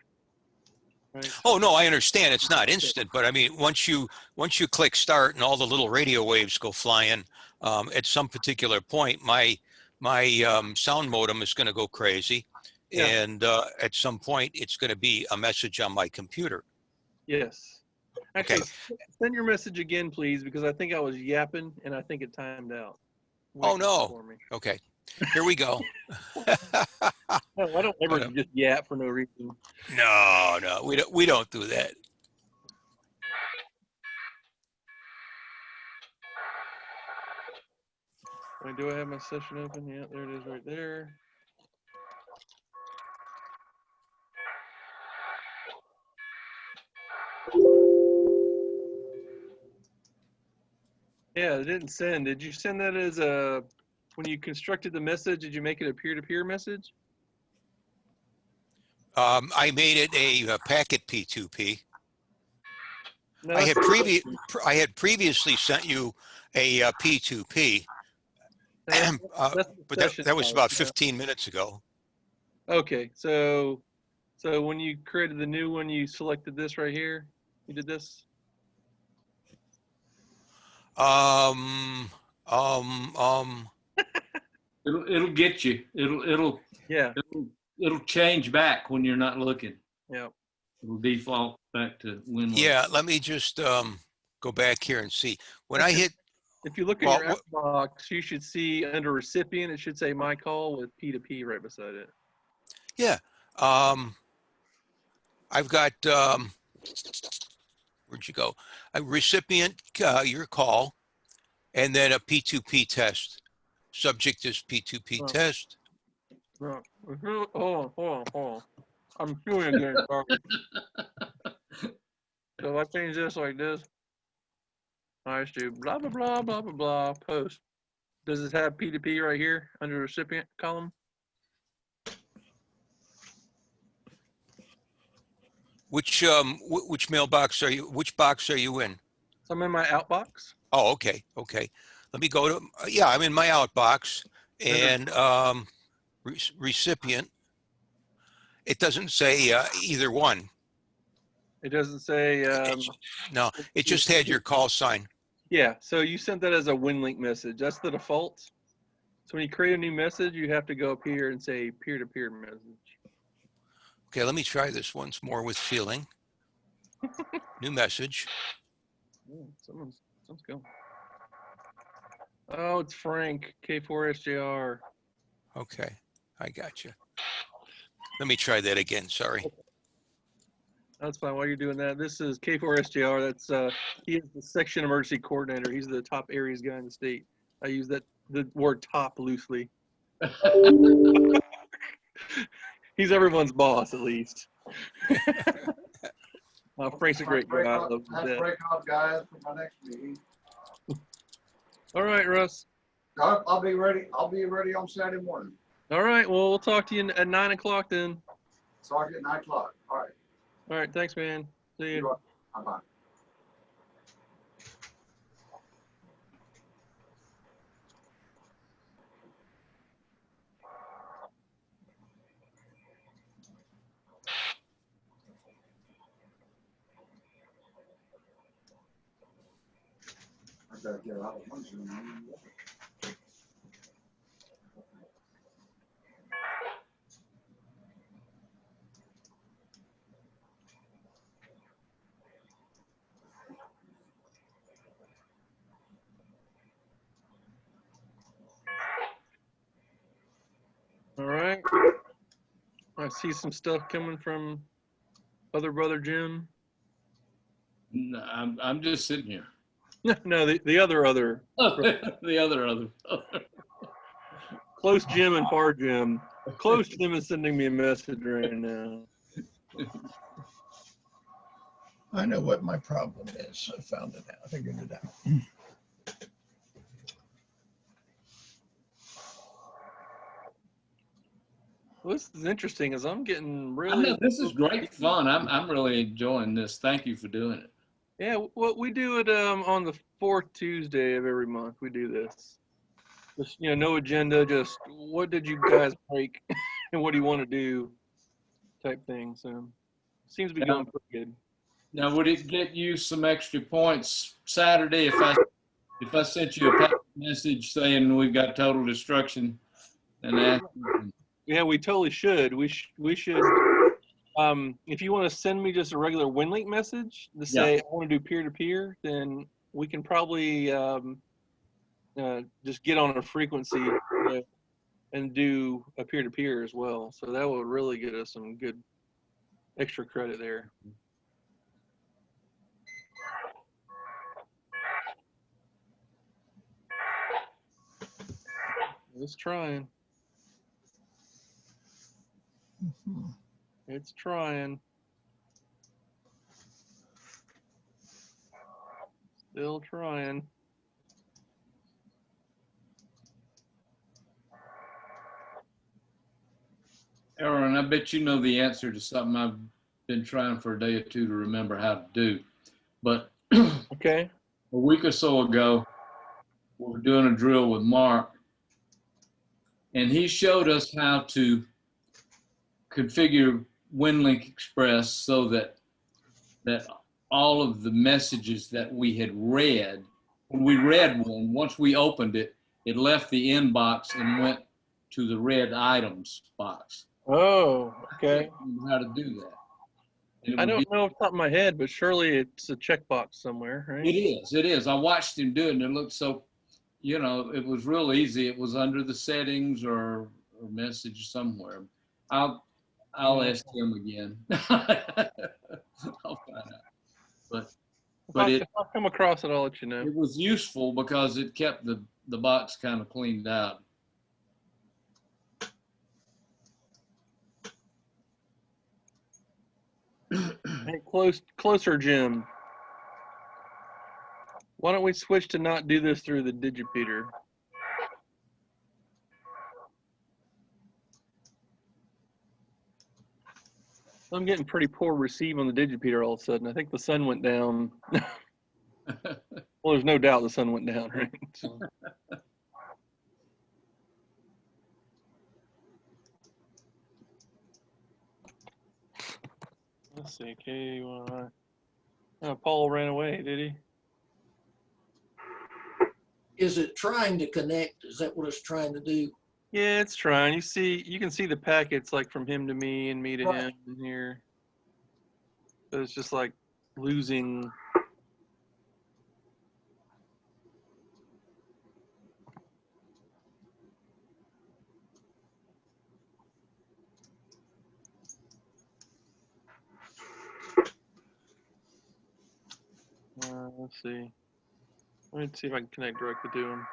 Right. Oh, no, I understand it's not instant, but I mean, once you click start and all the little radio waves go flying, at some particular point, my sound modem is going to go crazy. Yeah. And at some point, it's going to be a message on my computer. Yes. Actually, send your message again, please, because I think I was yapping and I think it timed out. Oh, no. For me. Okay. Here we go. No, I don't ever just yap for no reason. No, we don't do that. Wait, do I have my session open? Yeah, there it is right there. Yeah, it didn't send. Did you send that as when you constructed the message, did you make it a peer-to-peer message? I made it a packet P2P. No, I had previously sent you a P2P, but that was about 15 minutes ago. Okay, so when you created the new one, you selected this right here. You did this. It'll get you. It'll change back when you're not looking. Yeah. It'll default back to Winland. Yeah, let me just go back here and see. When I hit, if you look at your outbox, you should see under recipient, it should say my call with P2P right beside it. Yeah. I've got, where'd you go? A recipient, your call, and then a P2P test. Subject is P2P test. No. Hold on. I'm doing again. So if I change this like this, I just do blah, blah, blah, blah, blah, blah, post. Does it have P2P right here under the recipient column? Which mailbox are you, which box are you in? So I'm in my outbox. Oh, okay. Let me go to, yeah, I'm in my outbox and recipient. It doesn't say either one. It doesn't say. No, it just had your call sign. Yeah, so you sent that as a WinLink message. That's the default. So when you create a new message, you have to go up here and say peer-to-peer message. Okay, let me try this once more with feeling. New message. Oh, someone's going. Oh, it's Frank, K4SJR. Okay, I got you. Let me try that again, sorry. That's fine. While you're doing that, this is K4SJR. That's he is the section emergency coordinator. He's the top ARES guy in the state. I use the word top loosely. He's everyone's boss, at least. Frank's a great guy. I love him to death. Break off, guys, for my next meeting. All right, Russ. I'll be ready. I'll be ready on Saturday morning. All right. Well, we'll talk to you at 9 o'clock then. Talk at 9 o'clock. All right. All right. Thanks, man. See you. Bye-bye. I gotta get out of one Zoom. All right. I see some stuff coming from other brother Jim. No, I'm just sitting here. No, the other. The other. Close Jim and far Jim. Close Jim is sending me a message right now. I know what my problem is. I found it out. I figured it out. Well, this is interesting, as I'm getting I really. know this is great fun. I'm really enjoying this. Thank you for doing it. Yeah, well, we do it on the fourth Tuesday of every month. We do this. Just, no agenda, just what did you guys break and what do you want to do type thing. So seems to be going pretty good. Now, would it get you some extra points Saturday if I sent you a packet message saying we've got total destruction and that? Yeah, we totally should. We should. If you want to send me just a regular WinLink message to say I want to do peer-to-peer, then we can probably just get on a frequency and do a peer-to-peer as well. So that will really get us some good extra credit there. It's trying. It's trying. Still trying. Aaron, I bet you know the answer to something I've been trying for a day or two to remember how to do. But Okay. a week or so ago, we were doing a drill with Mark, and he showed us how to configure WinLink Express so that all of the messages that we had read, when we read one, once we opened it, it left the inbox and went to the read items box. Oh, okay. How to do that. And I don't know off the top of my head, but surely it's a checkbox somewhere, right? It is. I watched him do it, and it looked so, it was real easy. It was under the settings or message somewhere. I'll ask him again. I'll find out. But if I come across it, I'll let you know. it was useful because it kept the box kind of cleaned out. Hey, closer, Jim. Why don't we switch to not do this through the digipeater? I'm getting pretty poor receive on the digipeater all of a sudden. I think the sun went down. Well, there's no doubt the sun went down, right? So. Let's see, KY. Oh, Paul ran away, did he? Is it trying to connect? Is that what it's trying to do? Yeah, it's trying. You can see the packets like from him to me and me to him in here. So it's just like losing. Let's see. Let me see if I can connect directly to him.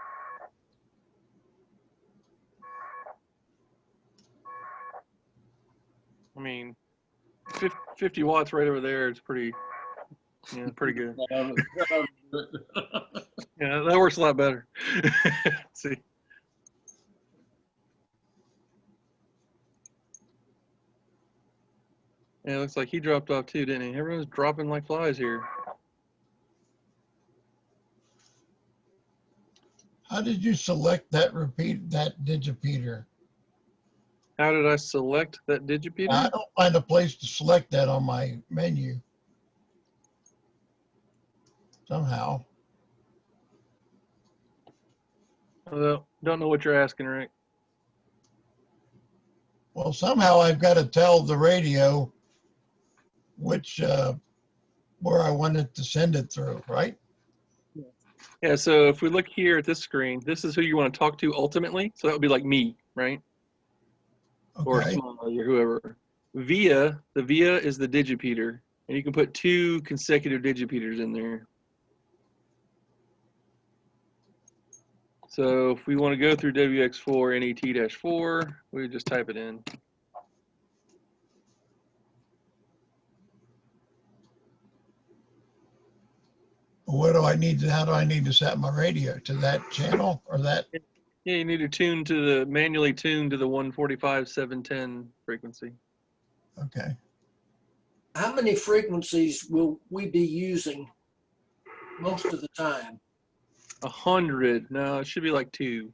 I mean, 50 watts right over there. It's pretty good. Yeah, that works a lot better. Let's see. Yeah, it looks like he dropped off too, didn't he? Everyone's dropping like flies here. How did you select that digipeater? How did I select that digipeater? I don't find a place to select that on my menu. Somehow. Well, don't know what you're asking, Rick. Well, somehow I've got to tell the radio which where I wanted to send it through, right? Yeah, so if we look here at this screen, this is who you want to talk to ultimately. So that would be like me, right? Or Okay. Smiley or whoever. The via is the digipeater, and you can put 2 consecutive digipeters in there. So if we want to go through WX4 NET-4, we just type it in. What do I need to, how do I need to set my radio to that channel or that? Yeah, you need to tune to the, manually tune to the 145/710 frequency. Okay. How many frequencies will we be using most of the time? 100. No, it should be like 2.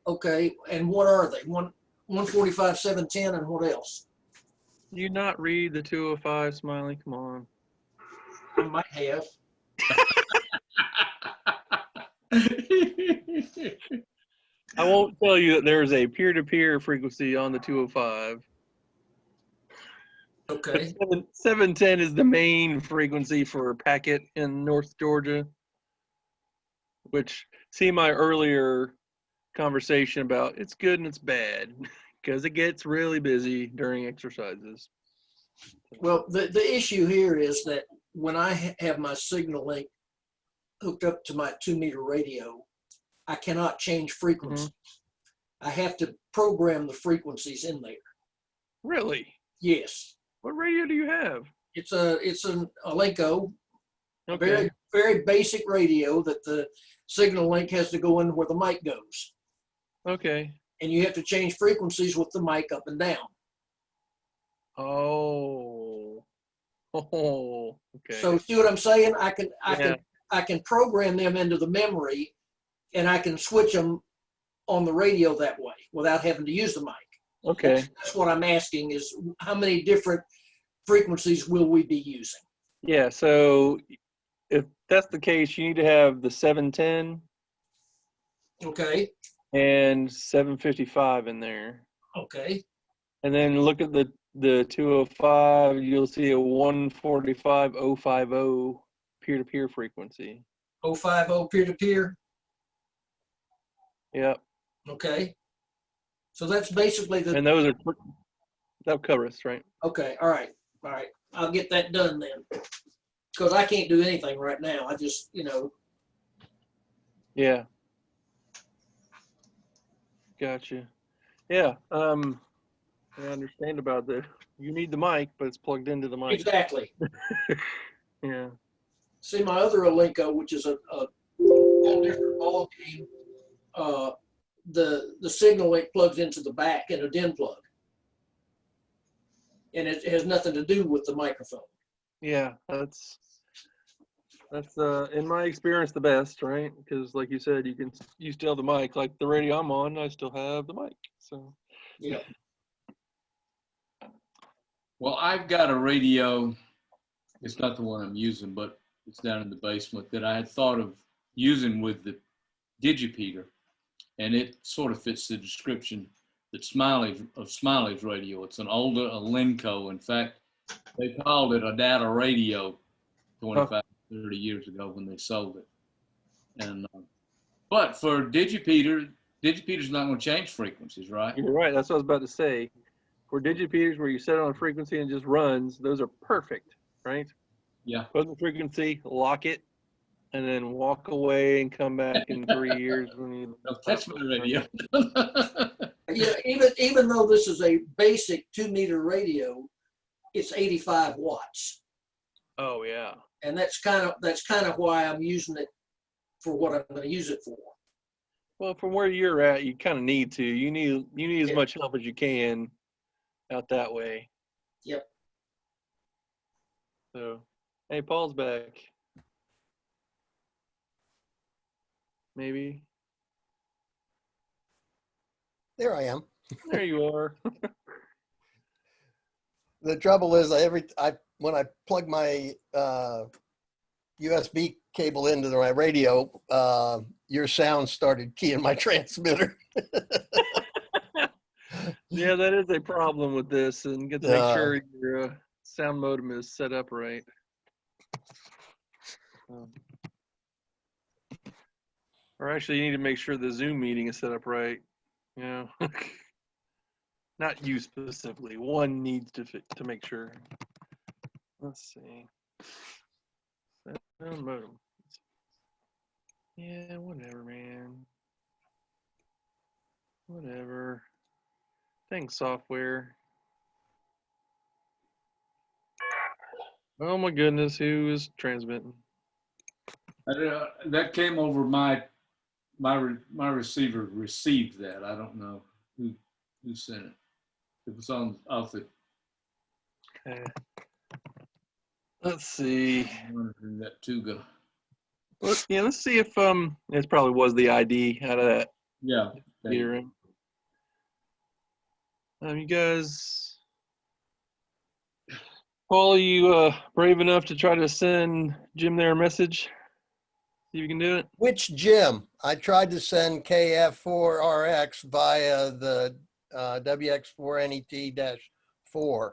Okay, and what are they? 145, 710, and what else? You not read the 205, Smiley? Come on. I might have. I won't tell you that there's a peer-to-peer frequency on the 205. Okay, 710 is the main frequency for packet in North Georgia, which, see my earlier conversation about it's good and it's bad because it gets really busy during exercises. well, the issue here is that when I have my signal link hooked up to my 2-meter radio, I cannot change frequencies. I have to program the frequencies in there. Really? Yes, What radio do you have? it's an Alenco, Okay. very basic radio that the signal link has to go in where the mic goes, Okay. and you have to change frequencies with the mic up and down. Oh. Oh. Okay. So see what I'm saying? Yeah. I can program them into the memory, and I can switch them on the radio that way without having to use the mic. Okay. That's what I'm asking is how many different frequencies will we be using? Yeah. So if that's the case, you need to have the 710 Okay, and 755 in there. okay, And then look at the 205, you'll see a 145/050 peer-to-peer frequency. 050 peer-to-peer, Yep. okay. So that's basically the, And those are, that'll cover us, right? okay, all right, I'll get that done then. Because I can't do anything right now, I just, Yeah. Gotcha. Yeah. I understand about the, you need the mic, but it's plugged into the mic. exactly. Yeah. See, my other Alenco, which is a whole different ball game, the signal link plugs into the back in a DIN plug. And it has nothing to do with the microphone. Yeah. That's in my experience the best, right? Because like you said, you still have the mic. Like the radio I'm on, I still have the mic. So Yeah. Well, I've got a radio. It's not the one I'm using, but it's down in the basement that I had thought of using with the digipeater, and it sort of fits the description that Smiley's radio. It's an older Alenco. In fact, they called it a data radio 25, 30 years ago when they sold it. And but for digipeater's not going to change frequencies, right? you're right. That's what I was about to say. For digipeaters where you set it on a frequency and it just runs, those are perfect, right? Yeah. Put in the frequency, lock it, and then walk away and come back in 3 years when you. Don't touch my radio. Yeah, even though this is a basic 2-meter radio, it's 85 watts. Oh yeah. And that's kind of why I'm using it for what I'm going to use it for. Well, from where you're at, you kind of need to. You need as much help as you can out that way. Yep. So, hey, Paul's back. Maybe. There I am. There you are. The trouble is when I plug my USB cable into my radio, your sound started keying my transmitter. Yeah, that is a problem with this, and get to make sure your sound modem is set up right. Or actually, you need to make sure the Zoom meeting is set up right. You know, not you specifically. One needs to make sure. Let's see. Sound modem. Yeah, whatever, man. Whatever. Dang software. Oh my goodness, who is transmitting? That came over my receiver received that. I don't know who sent it. It was on off the. Okay. Let's see. That Tuga. Yeah, let's see if it probably was the ID out of that Yeah. computer. You guys, Paul, are you brave enough to try to send Jim there a message? See if you can do it. Which Jim? I tried to send KF4RX via the WX4NET-4.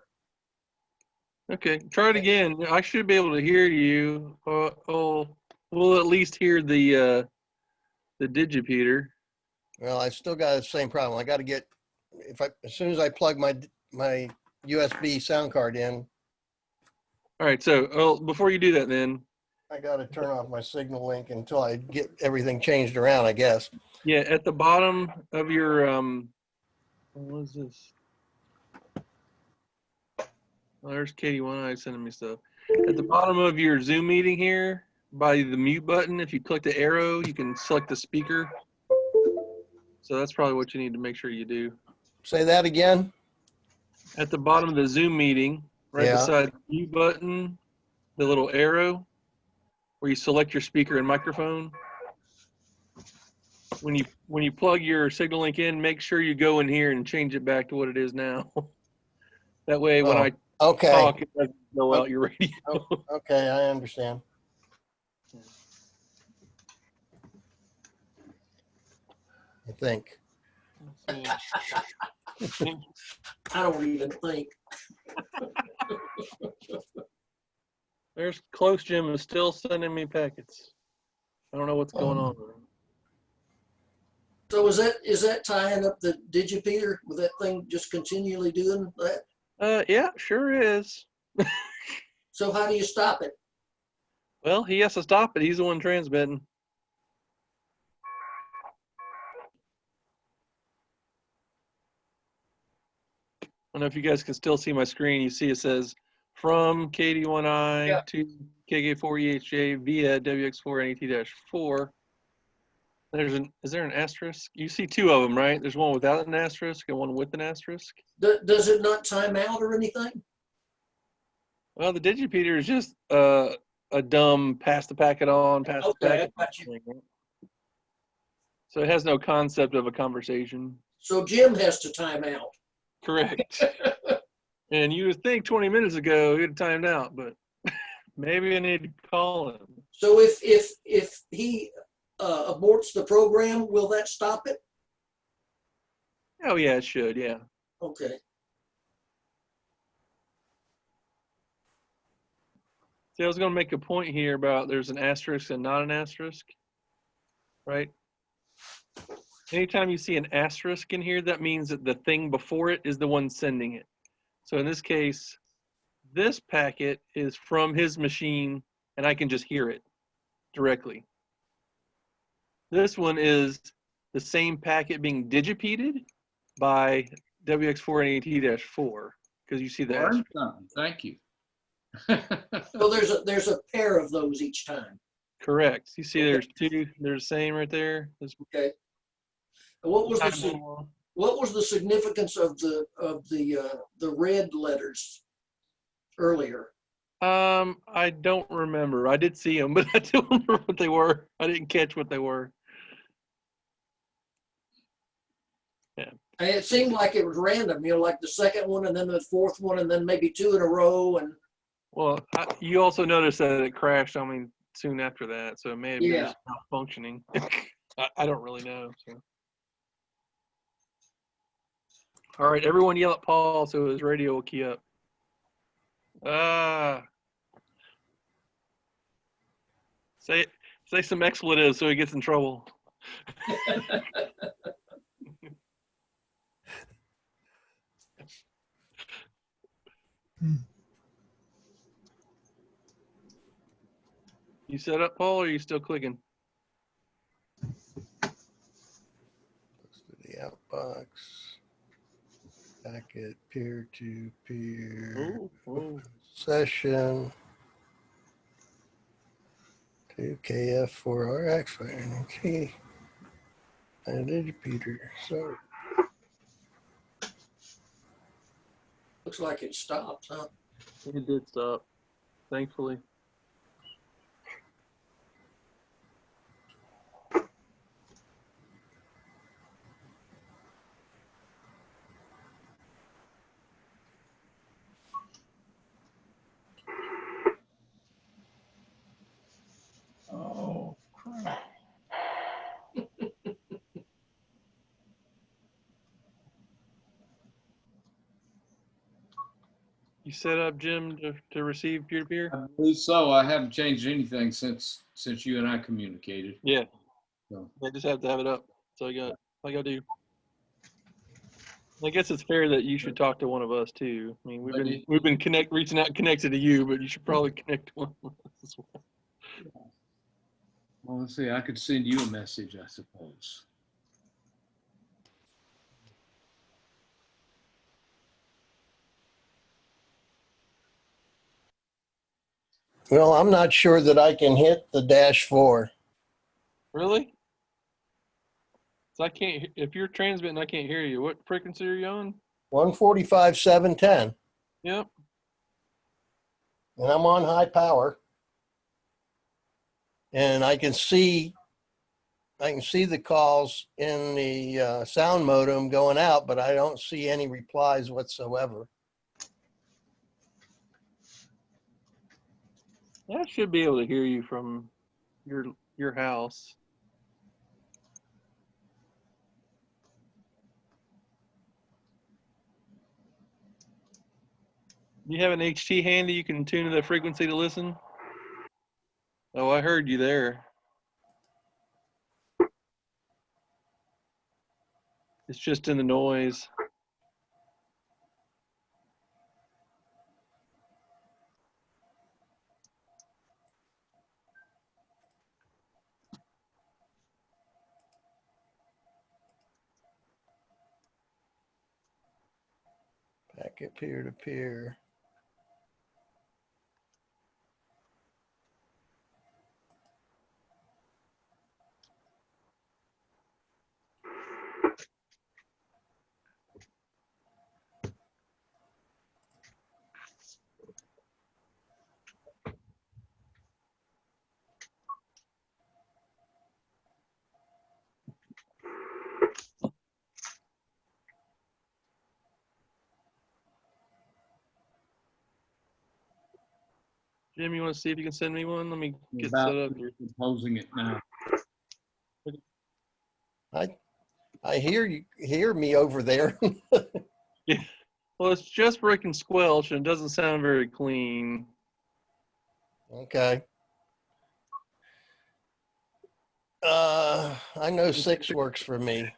Okay, try it again. I should be able to hear you. We'll at least hear the digipeater. Well, I still got the same problem. I got to get, as soon as I plug my USB sound card in, All right, so before you do that then, I got to turn off my signal link until I get everything changed around, I guess. yeah, at the bottom of your, what is this? Oh, there's Katie One Eye sending me stuff. At the bottom of your Zoom meeting here, by the mute button, if you click the arrow, you can select the speaker. So that's probably what you need to make sure you do. Say that again. At the bottom of the Zoom meeting, right Yeah. beside the mute button, the little arrow where you select your speaker and microphone. When you plug your signal link in, make sure you go in here and change it back to what it is now. That way, when I Okay. talk, it doesn't go out your radio. Okay, I understand. I think. I don't even think. There's Close Jim is still sending me packets. I don't know what's going on with him. So is that tying up the digipeater with that thing just continually doing that? Yeah, sure is. So how do you stop it? Well, he has to stop it. He's the one transmitting. I don't know if you guys can still see my screen. You see it says from KD1I to KK4EHJ via WX4NET-4. Is there an asterisk? You see two of them, right? There's one without an asterisk and one with an asterisk. Does it not time out or anything? Well, the digipeater is just a dumb pass the packet on, pass the packet. Got you. So it has no concept of a conversation. So Jim has to time out. Correct. And you would think 20 minutes ago he'd timed out, but maybe I need to call him. So if he aborts the program, will that stop it? Oh yeah, it should. Yeah. Okay. See, I was going to make a point here about there's an asterisk and not an asterisk, right? Anytime you see an asterisk in here, that means that the thing before it is the one sending it. So in this case, this packet is from his machine and I can just hear it directly. This one is the same packet being digipeated by WX4NET-4 because you see the asterisk. Thank you. So there's a pair of those each time. Correct. You see there's two, they're the same right there. Okay. What was the significance of the red letters earlier? I don't remember. I did see them, but I don't remember what they were. I didn't catch what they were. Yeah. And it seemed like it was random, like the second one and then the fourth one and then maybe two in a row. And Well, you also noticed that it crashed on me soon after that, so it may have been just malfunctioning. I don't really know. So. All right, everyone yell at Paul so his radio will key up. Say some expletives so he gets in trouble. You set up, Paul, or are you still clicking? The outbox. Packet peer-to-peer Oh, oh. session. 2KF4RX. Okay. And did Peter. So Looks like it stopped, huh? It did stop, thankfully. Oh, crap. You set up, Jim, to receive peer-to-peer? I believe so. I haven't changed anything since you and I communicated. Yeah. So. I just have to have it up. So I gotta do. I guess it's fair that you should talk to one of us too. I mean, we've been reaching out and connected to you, but you should probably connect to one of us as well. Well, let's see. I could send you a message, I suppose. well, I'm not sure that I can hit the -4. Really? So I can't. If you're transmitting, I can't hear you. What frequency are you on? 145, 710. Yep. And I'm on high power. And I can see the calls in the sound modem going out, but I don't see any replies whatsoever. I should be able to hear you from your house. You have an HT handy you can tune to the frequency to listen? Oh, I heard you there. It's just in the noise. Packet peer-to-peer. Jim, you want to see if you can send me one? Let me get About set up here. composing it now. I hear me over there. Yeah. Well, it's just breaking squelch and it doesn't sound very clean. Okay. I know 6 works for me.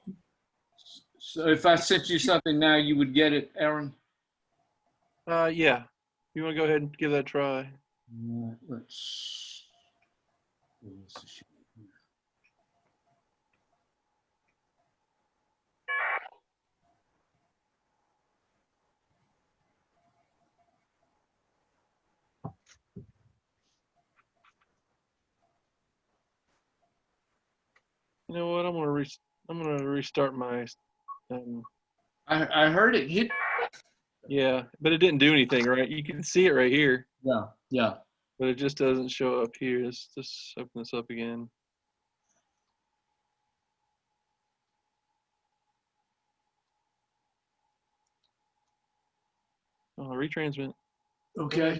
So if I sent you something now, you would get it, Aaron? Yeah. You want to go ahead and give that a try? Let's. You know what? I'm gonna restart my. I heard it hit. Yeah, but it didn't do anything, right? You can see it right here, Yeah, yeah. but it just doesn't show up here. Let's just open this up again. Oh, retransmit. Okay.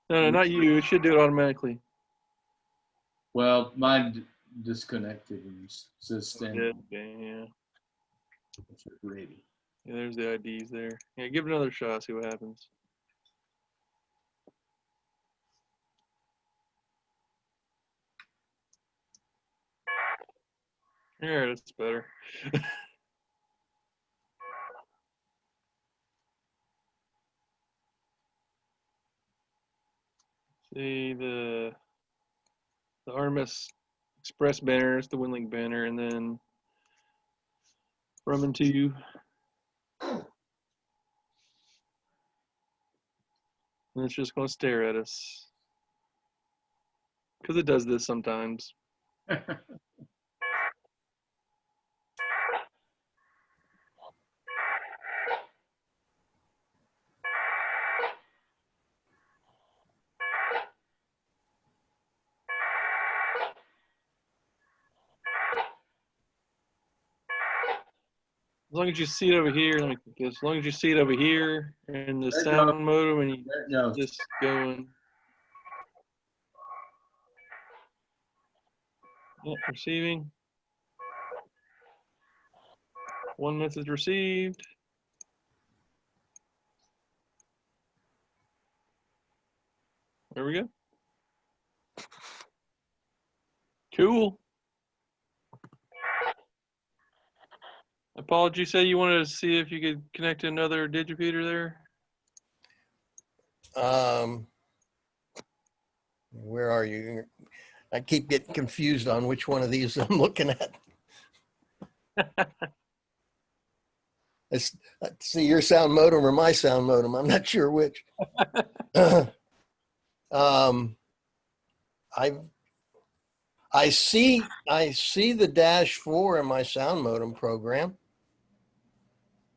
No, not you. It should do it automatically. Well, mine disconnected and says Yeah, stand yeah. ready. Yeah, there's the IDs there. Yeah, give it another shot. See what happens. Yeah, that's better. See the RMS Express banner, it's the WinLink banner, and then from into And it's just going to stare at us. Because it does this sometimes. As long as you see it over here, let me click this. As long as you see it over here in the There it sound modem and you There it goes. just going. Yeah, receiving. One message received. There we go. Cool. Paul, did you say you wanted to see if you could connect to another digipeater there? Where are you? I keep getting confused on which one of these I'm looking at. It's, see your sound modem or my sound modem. I'm not sure which. I see the -4 in my sound modem program,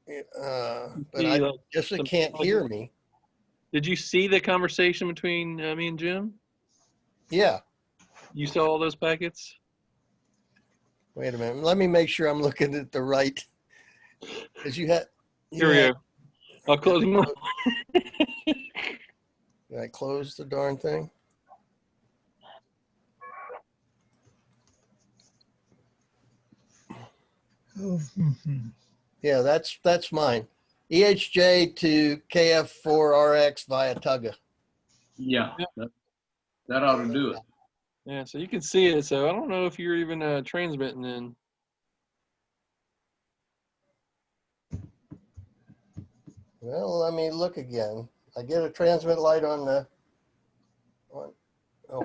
but I guess it can't hear me. Did you see the conversation between me and Jim? Yeah. You saw all those packets? Wait a minute. Let me make sure I'm looking at the right. Because you had. Here we go. I'll close them. Did I close the darn thing? Yeah, that's mine. EHJ to KF4RX via Tugga. Yeah, that ought to do it. Yeah, so you can see it. So I don't know if you're even transmitting then. Well, let me look again. I get a transmit light on the. Oh,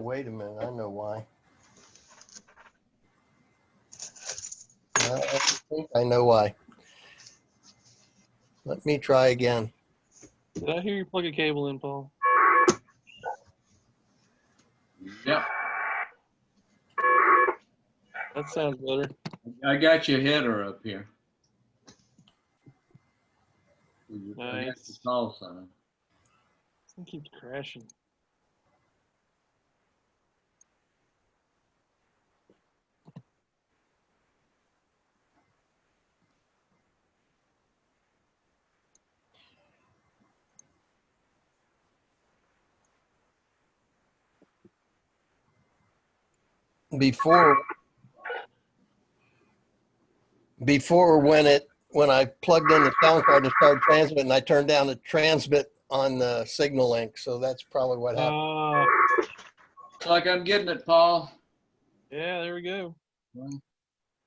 wait a minute. I know why. I think I know why. Let me try again. Did I hear you plug a cable in, Paul? Yep. That sounds better. I got your header up here. Nice. The call sign. This thing keeps crashing. Before when I plugged in the sound card to start transmitting, I turned down the transmit on the signal link. So that's probably what happened. Looks like I'm getting it, Paul. Yeah, there we go. Well,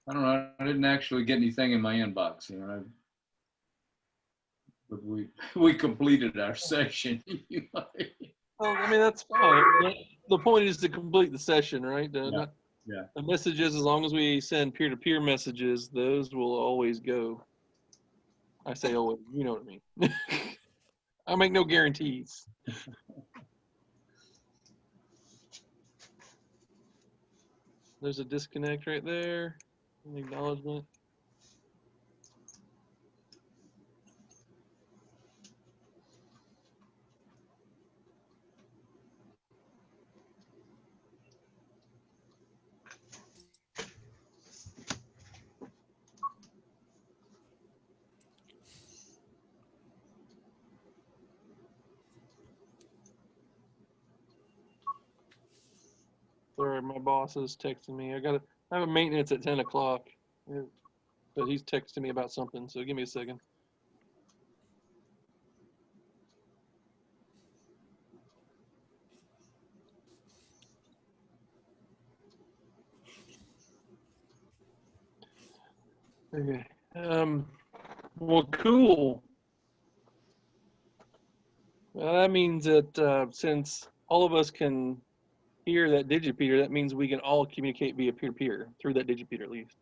I don't know. I didn't actually get anything in my inbox, you know. But we completed our session. Well, I mean, that's fine. The point is to complete the session, right? Not the messages, as long as we send peer-to-peer messages, those will always go. I say always, you know what I mean. I make no guarantees. There's a disconnect right there, an acknowledgement. Sorry, my boss is texting me. I have a maintenance at 10 o'clock, but he's texting me about something. So give me a second. Okay. Well, cool. Well, that means that since all of us can hear that digipeater, that means we can all communicate via peer-to-peer through that digipeater at least.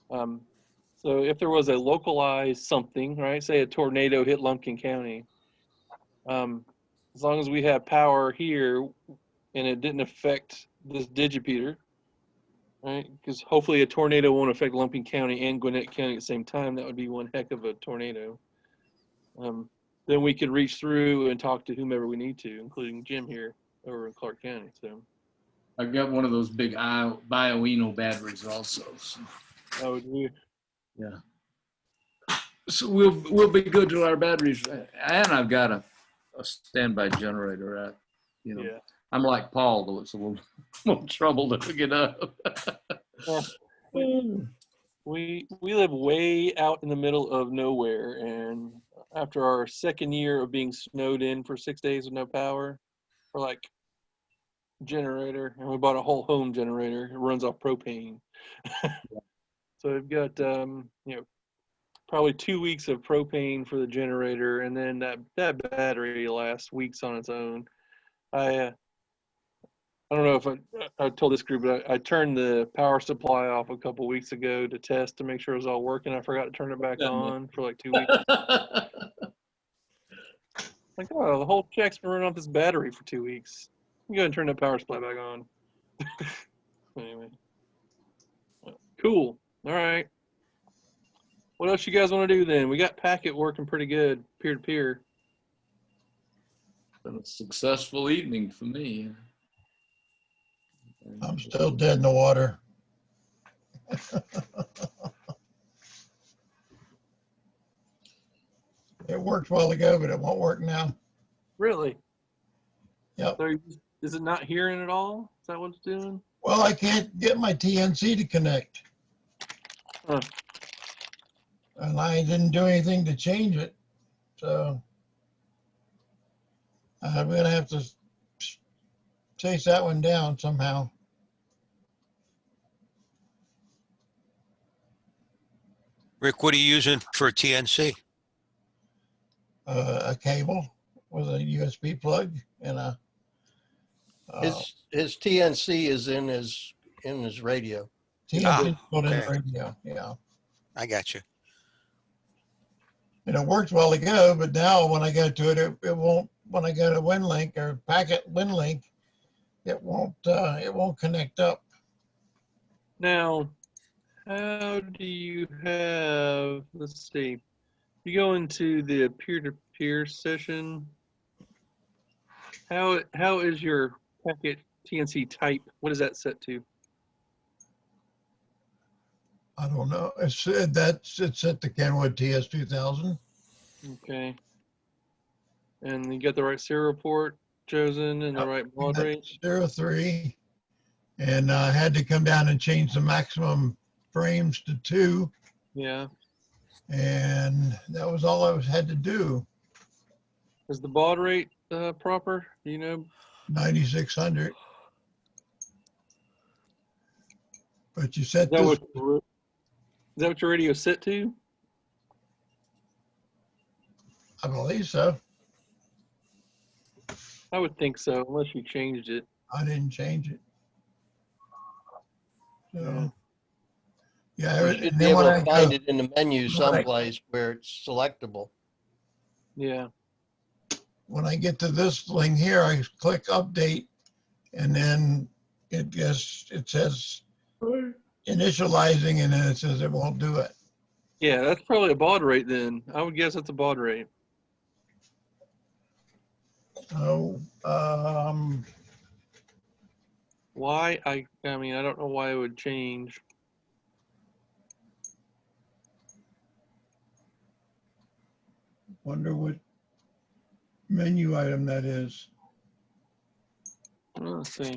So if there was a localized something, right, say a tornado hit Lumpkin County, as long as we have power here and it didn't affect this digipeater, right? Because hopefully a tornado won't affect Lumpkin County and Gwinnett County at the same time. That would be one heck of a tornado. Then we could reach through and talk to whomever we need to, including Jim here over in Clark County. So I've got one of those big Bioeno batteries also. So, that would be. yeah. So we'll be good to our batteries, and I've got a standby generator. Yeah. I'm like Paul, though it's a little trouble to pick it up. We live way out in the middle of nowhere, and after our second year of being snowed in for 6 days with no power, we're like generator, and we bought a whole home generator. It runs off propane. So we've got probably 2 weeks of propane for the generator, and then that battery lasts weeks on its own. I don't know if I told this group, but I turned the power supply off a couple weeks ago to test to make sure it was all working. I forgot to turn it back on for like 2 weeks. Like, oh, the whole check's been running off this battery for 2 weeks. I'm going to turn the power supply back on. Anyway. Cool. All right. What else you guys want to do then? We got Packet working pretty good, peer-to-peer. Been a successful evening for me. I'm still dead in the water. It worked a while ago, but it won't work now. Really? Yep. So is it not hearing at all? Is that what it's doing? Well, I can't get my TNC to connect. Huh. And I didn't do anything to change it. So I'm going to have to chase that one down somehow. Rick, what are you using for a TNC? A cable with a USB plug and a. His TNC is in his radio. TNC put in the okay. radio. Yeah. I got you. And it worked well ago, but now when I go to it, it won't. When I go to WinLink or Packet WinLink, it won't connect up. Now, how do you have, let's see, you go into the peer-to-peer session, how is your Packet TNC type? What is that set to? I don't know. It's set to Kenwood TS2000. Okay. And you got the right serial port chosen and the right baud rate? 03. And I had to come down and change the maximum frames to 2. Yeah. And that was all I had to do. Is the baud rate proper? Do you know? 9600. But you set Is this. that what your radio's set to? I believe so. I would think so, unless you changed it. I didn't change it. So, yeah. You And should be then able when to find it in the menu someplace where it's selectable. Yeah. when I get to this thing here, I click update, and then it says initializing, and then it says it won't do it. Yeah, that's probably a baud rate then. I would guess that's a baud rate. So, Why? I mean, I don't know why it would change. wonder what menu item that is. Let's see.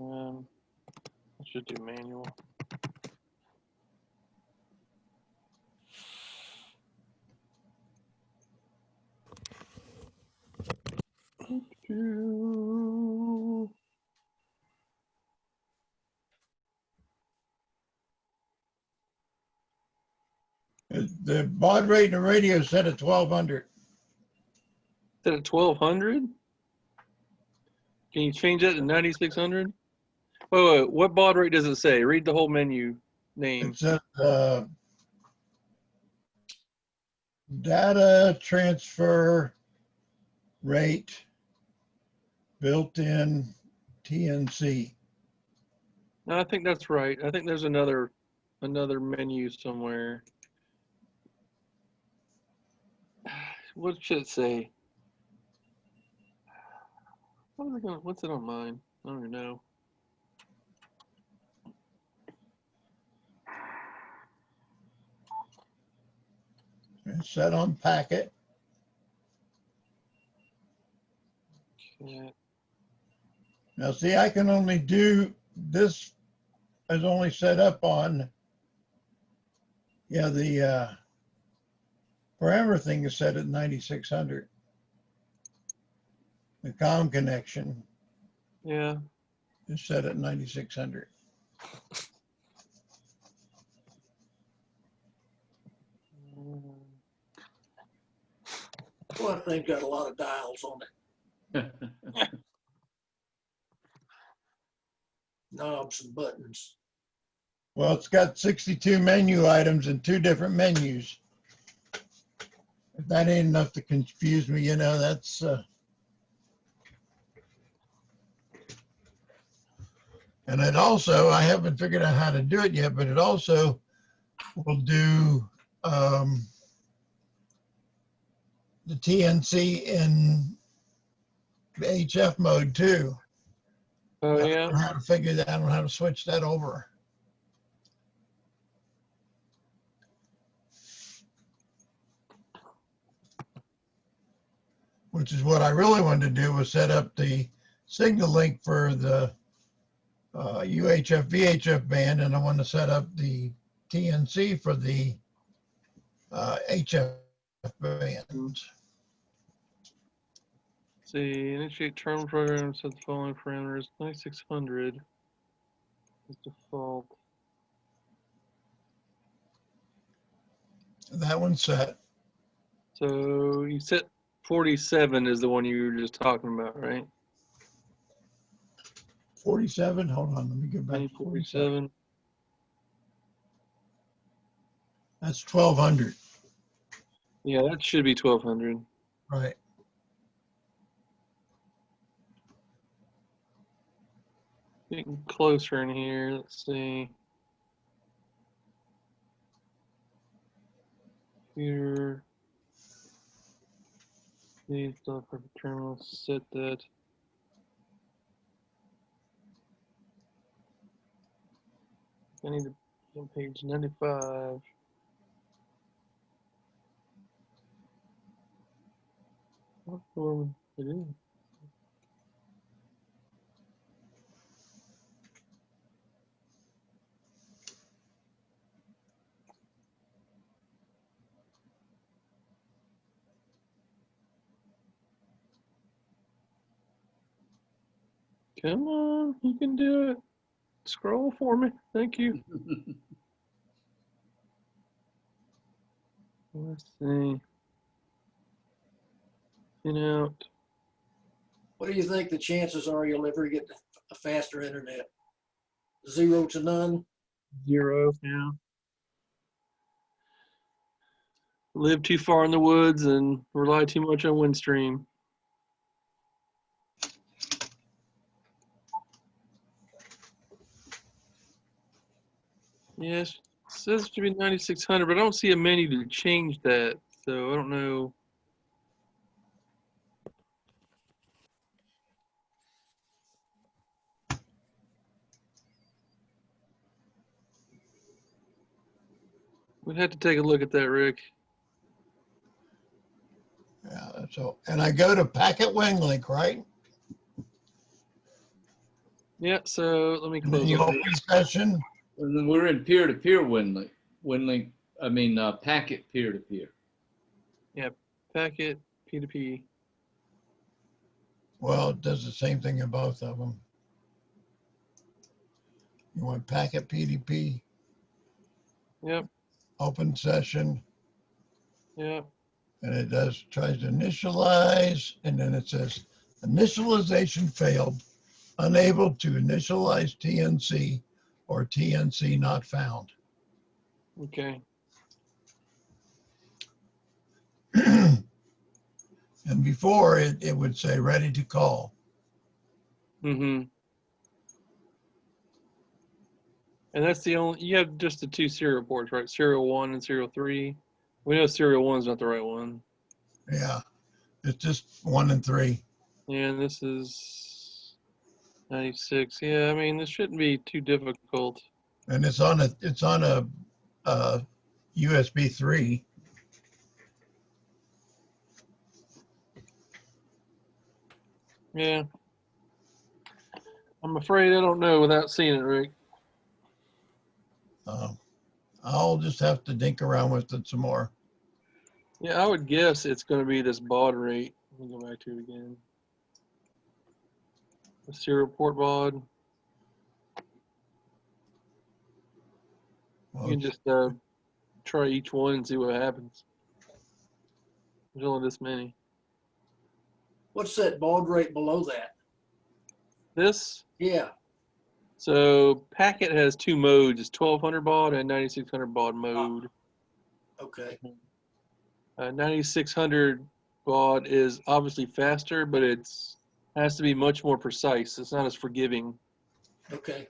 I should do manual. The baud rate in the radio is set at 1200. Set at 1200? Can you change that to 9600? Wait, what baud rate does it say? Read the whole menu name. It says data transfer rate built-in TNC. No, I think that's right. I think there's another menu somewhere. What should it say? What's it on mine? I don't even know. It's set on packet. Okay. Now see, I can only do this is only set up on, yeah, the parameter thing is set at 9600. The COM connection Yeah. is set at 9600. Well, that thing got a lot of dials on it, knobs and buttons. Well, it's got 62 menu items and 2 different menus. If that ain't enough to confuse me, you know, that's and it also, I haven't figured out how to do it yet, but it also will do the TNC in the HF mode too. Oh I don't yeah. know how to figure that, I don't know how to switch that over. Which is what I really wanted to do, was set up the signal link for the UHF VHF band, and I want to set up the TNC for the HF band. See, initiate terminal program, set the following parameters. 9600 is default. That one's set. So you set 47 is the one you were just talking about, right? 47, hold on, let me get back to 47. 47. That's 1200, Yeah, that should be 1200. right? Getting closer in here. Let's see. Here. These stuff for terminal. Set that. I need to be on page 95. What form it is? Come on, you can do it. Scroll for me. Thank you. Let's see. In out. What do you think the chances are you'll ever get a faster internet? 0 to none? 0. Yeah. Live too far in the woods and rely too much on Windstream. Yes, it says it should be 9600, but I don't see a menu to change that, so I don't know. We'd have to take a look at that, Rick. Yeah, so, and I go to packet wing link, right? Yeah, so let me And then close you it. open session. And then we're in peer-to-peer WinLink, packet peer-to-peer. Packet, P2P. Well, it does the same thing in both of them. You want packet PDP, Yep, open session, yep. and it tries to initialize, and then it says initialization failed. unable to initialize TNC or TNC not found. Okay. And before it would say ready to call. Mm-hmm. And that's the only, you have just the two serial ports, right? Serial 1 and serial 3. We know serial 1 is not the right one. Yeah, it's just 1 and 3. And this is 96. Yeah, I mean, this shouldn't be too difficult. And it's on a USB 3. Yeah. I'm afraid I don't know without seeing it, Rick. I'll just have to dink around with it some more. Yeah, I would guess it's going to be this baud rate. Let me go back to it again. The serial port baud. Well, You can just try each one and see what happens. There's only this many. What's that baud rate below that? This, Yeah. so packet has two modes. It's 1200 baud and 9600 baud mode. Okay. 9600 baud is obviously faster, but it's has to be much more precise. It's not as forgiving. Okay.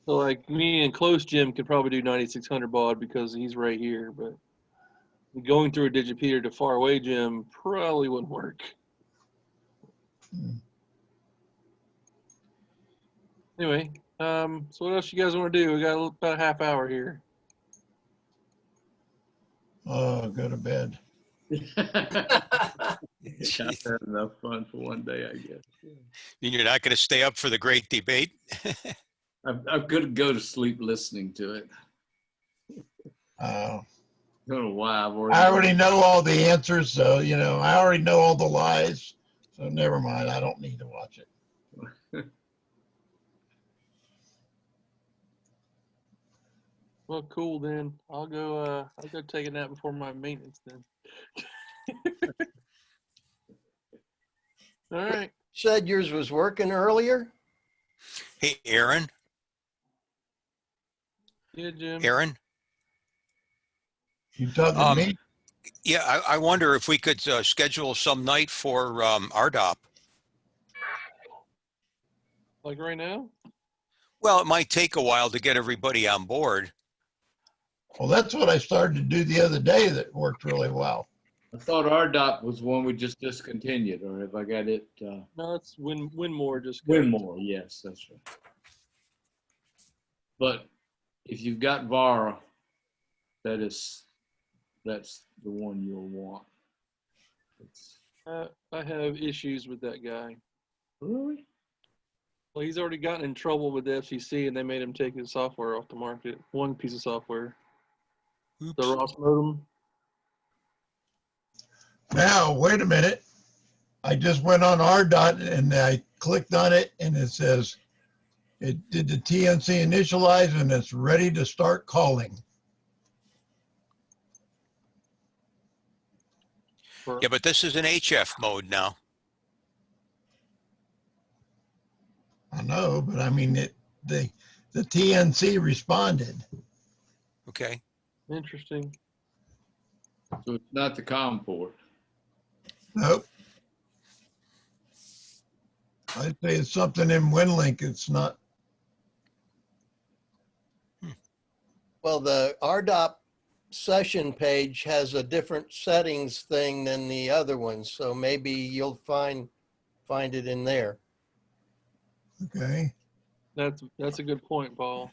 So like me and Close Jim could probably do 9600 baud because he's right here, but going through a digipeater to far away Jim probably wouldn't work. Anyway, so what else you guys want to do? We got about a half hour here. Oh, go to bed. I've had enough fun for one day, I guess. You're not going to stay up for the great debate? I'm going to go to sleep listening to it. Uh, I don't know why I already know all the answers, so I already know all the lies. So never mind. I don't need to watch it. Well, cool then. I'll go take a nap before my maintenance then. All right. Said yours was working earlier? Hey, Aaron, Yeah, Jim. Aaron. You talking to me? Yeah, I wonder if we could schedule some night for RDOP. Like right now? Well, it might take a while to get everybody on board. Well, that's what I started to do the other day that worked really well. I thought RDOT was one we just discontinued, or have I got it? No, it's Winmore just Winmore, yes, that's right. But if you've got VAR, that's the one you'll want. I have issues with that guy. Really? Well, he's already gotten in trouble with the FCC, and they made him take his software off the market. One piece of software, Oops. the Ross modem. Now, wait a minute. I just went on RDOT and I clicked on it and it says it did the TNC initialize and it's ready to start calling. Yeah, but this is an HF mode now. I know, but I mean, the TNC responded. Okay. Interesting. So it's not the COM port. Nope. I'd say it's something in WinLink. It's not. Well, the RDOP session page has a different settings thing than the other ones, so maybe you'll find it in there. Okay. That's a good point, Paul.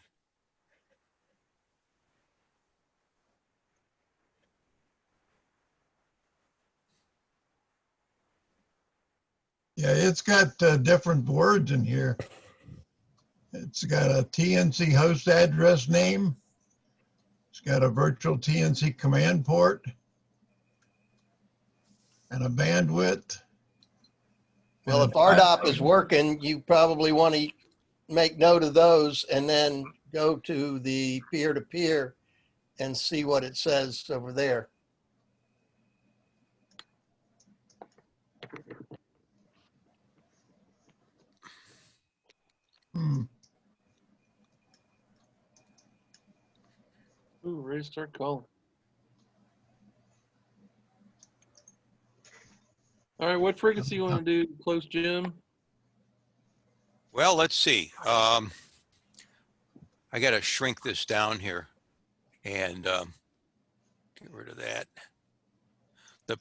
Yeah, it's got different words in here. It's got a TNC host address name. It's got a virtual TNC command port and a bandwidth. Well, if RDOP is working, you probably want to make note of those and then go to the peer-to-peer and see what it says over there. Hmm. Ooh, ready to start calling. All right, what frequency you want to do, close Jim? Well, let's see. I got to shrink this down here and get rid of that. The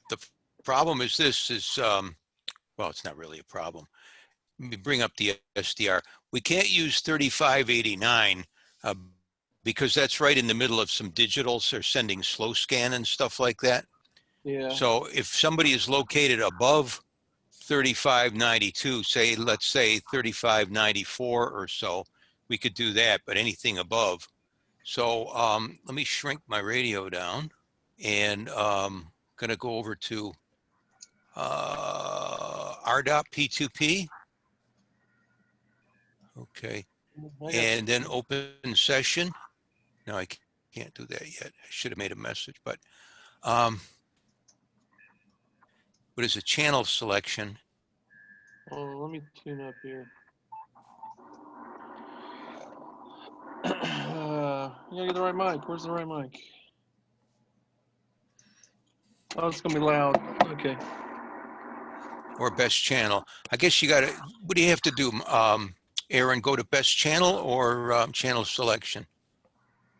problem is this is, well, it's not really a problem. Let me bring up the SDR. We can't use 3589 because that's right in the middle of some digitals. They're sending slow scan and stuff like that. Yeah. So if somebody is located above 3592, say, let's say 3594 or so, we could do that, but anything above. So let me shrink my radio down and going to go over to RDOT P2P. Okay. And then open session. No, I can't do that yet. I should have made a message, but what is a channel selection? Oh, let me tune up here. You gotta get the right mic. Where's the right mic? Oh, it's gonna be loud. Okay. Or best channel. I guess you got to, what do you have to do, Aaron? Go to best channel or channel selection?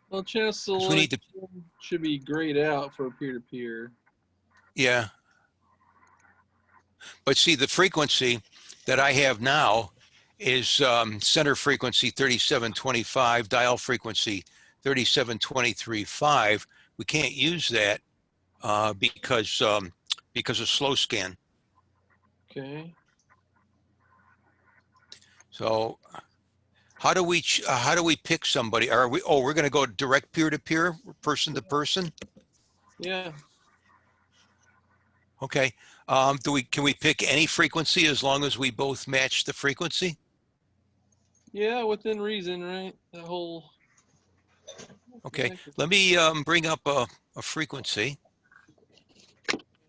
Well, channel We need to, selection should be grayed out for peer-to-peer. yeah. But see, the frequency that I have now is center frequency 3725, dial frequency 3723.5. We can't use that because of slow scan. Okay. So how do we pick somebody? Are we? Oh, we're going to go direct peer-to-peer, person to person. Yeah. Okay. Can we pick any frequency as long as we both match the frequency? Yeah, within reason, right? The whole. Okay. Let me bring up a frequency.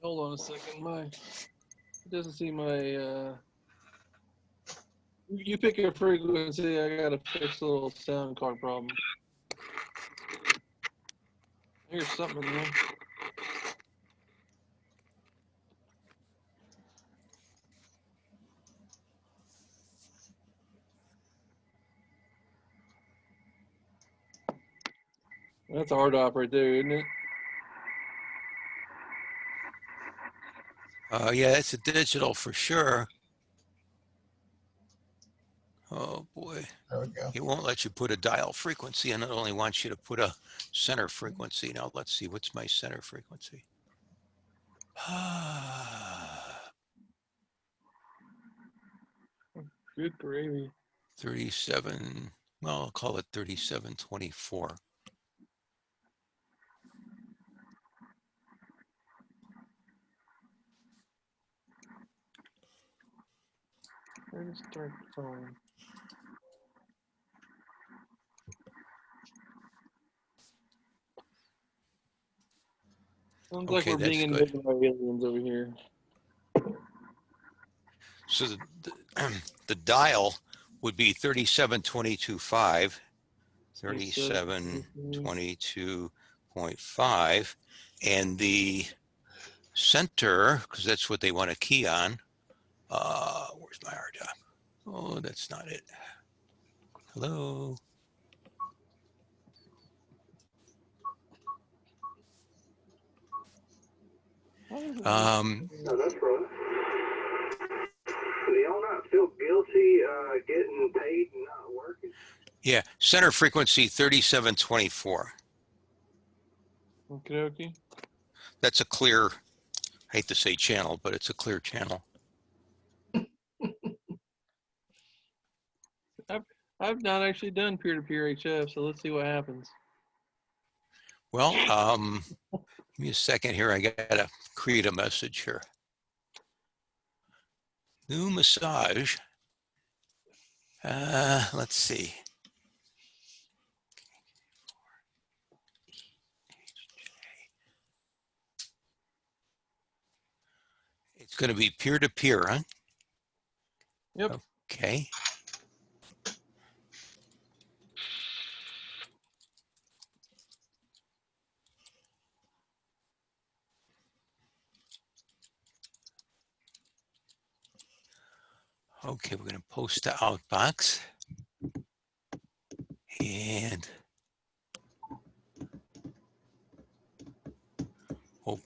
Hold on a second. It doesn't see my. You pick a frequency. I gotta fix a little sound card problem. Here's something in there. That's RDOP right there, isn't it? Yeah, it's a digital for sure. Oh boy. There we go. It won't let you put a dial frequency and it only wants you to put a center frequency. Now let's see, what's my center frequency? Good gravy. 37, well, I'll call it 3724. Where to start the phone? Sounds like Okay, we're being that's good. invaded by aliens over here. So the dial would be 3722.5, 3722.5, and the center, because that's what they want to key on. Where's my RDOP? Oh, that's not it. Hello. No, that's right. Do y'all not feel guilty getting paid and not working? Yeah, center frequency 3724. Okay, okay. That's a clear, I hate to say channel, but it's a clear channel. I've not actually done peer-to-peer HF, so let's see what happens. Well, give me a second here. I gotta create a message here. New massage. Let's see. It's going to be peer-to-peer, huh? Yep. Okay. Okay, we're gonna post to outbox. And oh,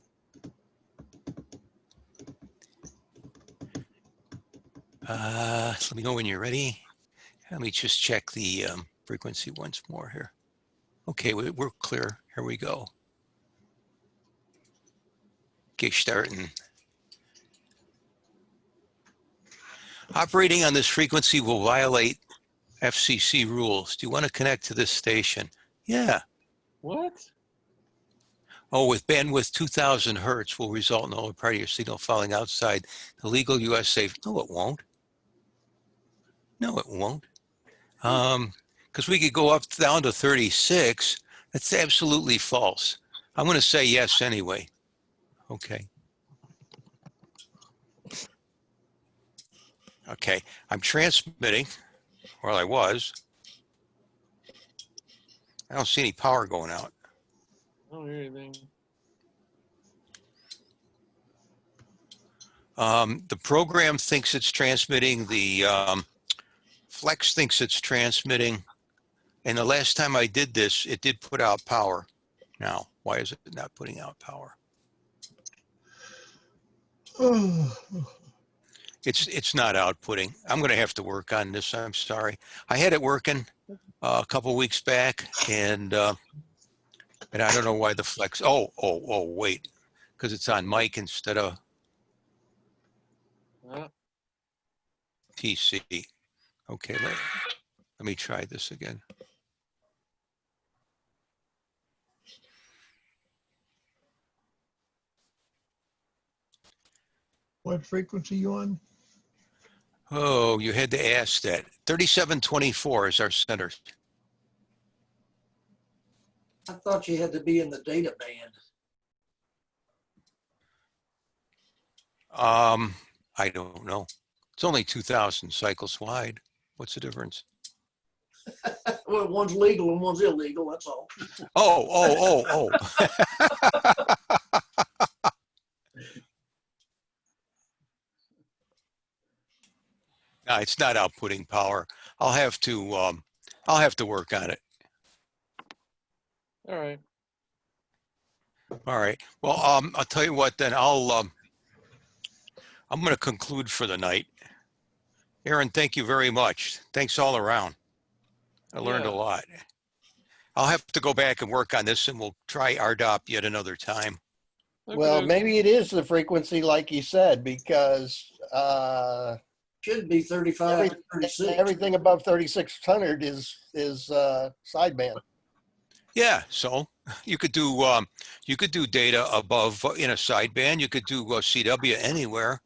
let me know when you're ready. Let me just check the frequency once more here. Okay, we're clear. Here we go. Okay, starting. Operating on this frequency will violate FCC rules. Do you want to connect to this station? Yeah. What? Oh, with bandwidth 2000 hertz will result in all part of your signal falling outside the legal US safe. No, it won't. No, it won't. Because we could go up down to 36. That's absolutely false. I'm going to say yes anyway. Okay. Okay, I'm transmitting, or I was. I don't see any power going out. I don't hear anything. The program thinks it's transmitting. The Flex thinks it's transmitting. And the last time I did this, it did put out power. Now, why is it not putting out power? It's not outputting. I'm going to have to work on this. I'm sorry. I had it working a couple weeks back, and I don't know why the Flex. Oh, wait, because it's on mic instead of PC. Okay, let me try this again. What frequency you on? Oh, you had to ask that. 3724 is our center. I thought you had to be in the data band. I don't know. It's only 2,000 cycles wide. What's the difference? Well, one's legal and one's illegal, that's all. Oh. No, it's not outputting power. I'll have to work on it. All right. All right. Well, I'll tell you what. Then I'm going to conclude for the night. Aaron, thank you very much. Thanks all around. I learned a lot. I'll have to go back and work on this, and we'll try RDOP yet another time. Okay. Well, maybe it is the frequency like you said, because Should be 35 to 36. everything above 3600 is sideband. Yeah, so you could do data above in a sideband. You could do CW anywhere.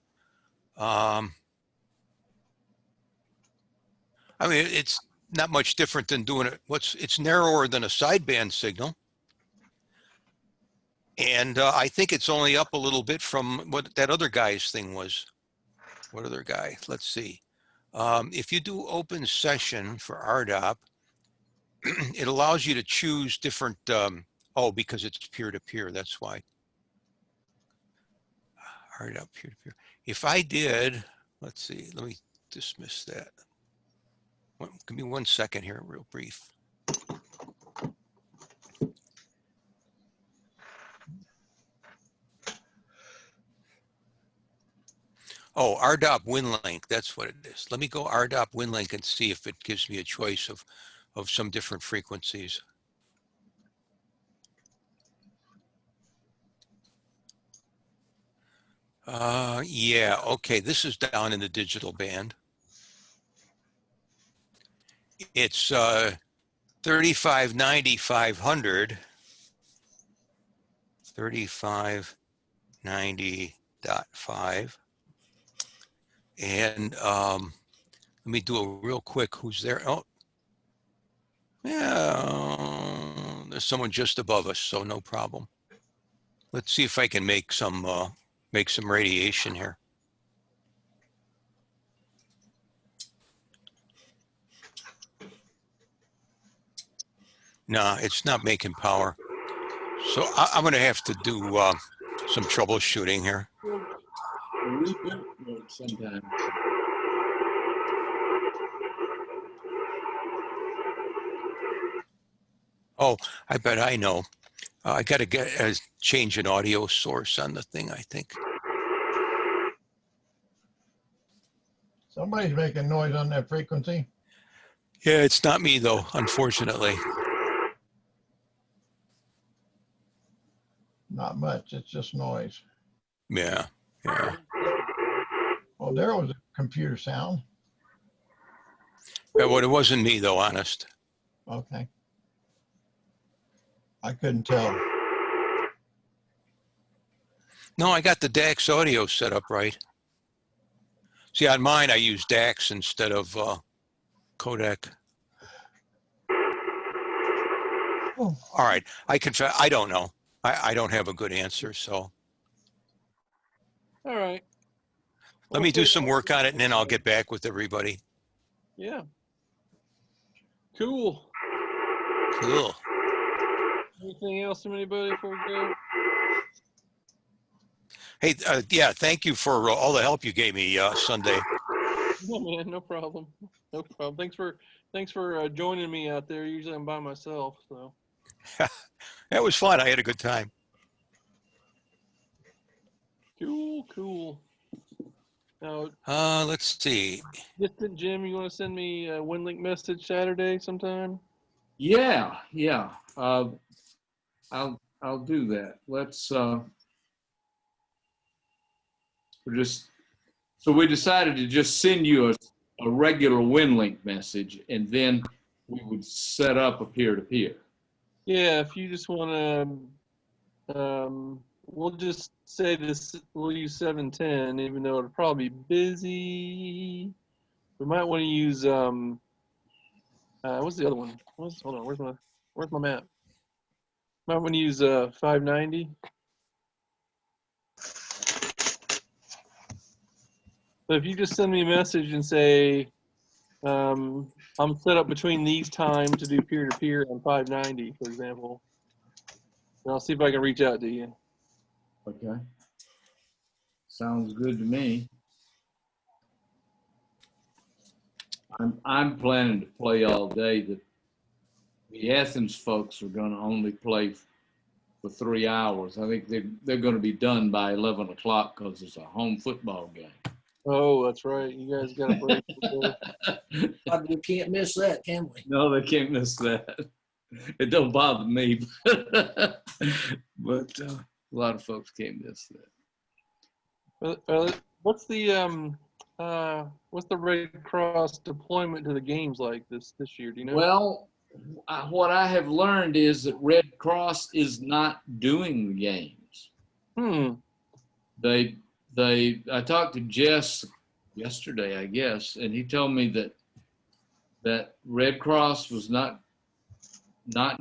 I mean, it's not much different than doing it. It's narrower than a sideband signal. And I think it's only up a little bit from what that other guy's thing was. What other guy? Let's see. If you do open session for RDOP, it allows you to choose different, because it's peer-to-peer, that's why. RDOP peer-to-peer. If I did, let's see, let me dismiss that. Give me 1 second here, real brief. Oh, RDOP WinLink, that's what it is. Let me go RDOP WinLink and see if it gives me a choice of some different frequencies. Yeah, okay, this is down in the digital band. It's 3590 500, 3590.5. And let me do a real quick, who's there? Oh, yeah, there's someone just above us, so no problem. Let's see if I can make some radiation here. No, it's not making power. So I'm going to have to do some troubleshooting here. Reboot mode sometime. Oh, I bet I know. I got to get change an audio source on the thing, I think. Somebody's making noise on that frequency. Yeah, it's not me though, unfortunately. Not much. It's just noise. Yeah, yeah. Oh, there was a computer sound. Well, it wasn't me though, honest. Okay. I couldn't tell. No, I got the DAX audio set up right. See, on mine, I use DAX instead of codec. Oh, All right, I confess, I don't know. I don't have a good answer, so All right. let me do some work on it and then I'll get back with everybody. Yeah. Cool. Cool. Anything else from anybody before we go? Hey, yeah, thank you for all the help you gave me Sunday. No, man, no problem. No problem. Thanks for joining me out there. Usually I'm by myself, so. That was fun. I had a good time. Cool. Now, Let's see. Distant Jim, you want to send me a WinLink message Saturday sometime? Yeah. I'll do that. Let's we decided to just send you a regular WinLink message, and then we would set up a peer-to-peer. Yeah, if you just want to, we'll just say this, we'll use 710, even though it'll probably be busy. We might want to use, what's the other one? Hold on, where's my map? Might want to use 590. So if you just send me a message and say, I'm set up between these times to do peer-to-peer on 590, for example, and I'll see if I can reach out to you. Okay. Sounds good to me. I'm planning to play all day. The Athens folks are going to only play for 3 hours. I think they're going to be done by 11 o'clock because it's a home football game. Oh, that's right. You guys got a break. We can't miss that, can we? No, they can't miss that. It don't bother me, but a lot of folks can't miss that. What's the Red Cross deployment to the games like this year? Do you know? Well, what I have learned is that Red Cross is not doing the games. I talked to Jess yesterday, I guess, and he told me that Red Cross was not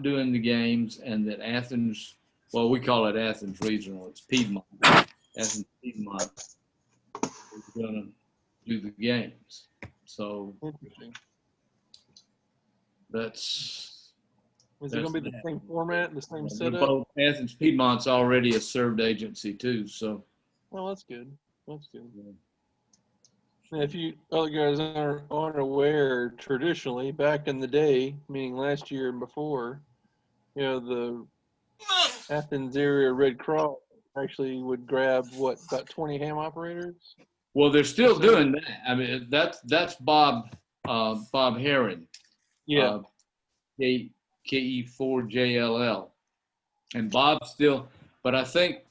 doing the games, and that Athens, well, we call it Athens Regional, it's Piedmont. Athens Piedmont is going to do the games. So Interesting. Is it going to be the same format, the same setup? Athens Piedmont's already a served agency too, so. Well, that's good. That's good. Yeah. If you other guys aren't aware, traditionally back in the day, meaning last year and before, the Athens area Red Cross actually would grab about 20 ham operators. Well, they're still doing that. I mean, that's Bob Heron. Yeah. KE4JLL, and Bob still. But I think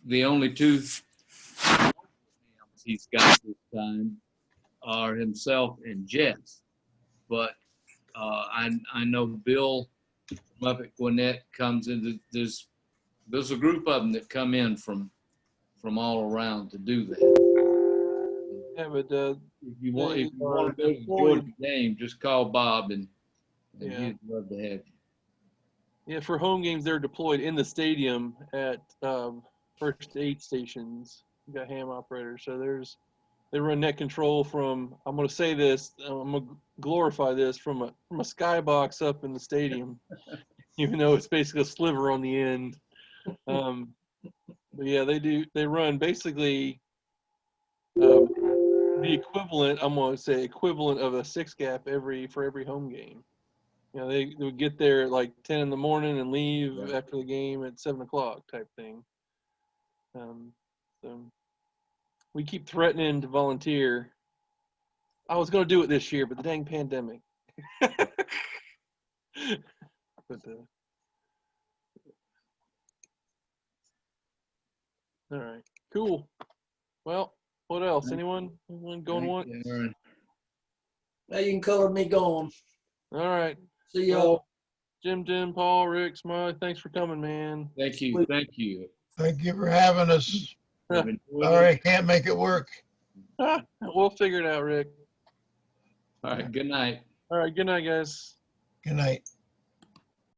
the only two he's got this time are himself and Jess. But I know Bill from up at Gwinnett comes in. There's a group of them that come in from all around to do that. Yeah, but if you want to go to the game, just call Bob and he'd love to have you. Yeah, for home games, they're deployed in the stadium at first aid stations. You got ham operators, so they run net control from. I'm going to say this. I'm going to glorify this from a skybox up in the stadium, even though it's basically a sliver on the end. But yeah, they run basically the equivalent. I'm going to say equivalent of a 6-gap for every home game. You know, they would get there at like 10 in the morning and leave Right. after the game at 7 o'clock type thing. So we keep threatening to volunteer. I was going to do it this year, but the dang pandemic. But, all right, cool. Well, what else? Anyone going once? Thank you, Aaron. Now you can color me gone. All right. See y'all. Well, Jim, Paul, Rick, Smiley, thanks for coming, man. Thank you. Thank you. Thank you for having us. I've enjoyed Sorry, I it. can't make it work. We'll figure it out, Rick. All right. Good night. All right, good night, guys. Good night.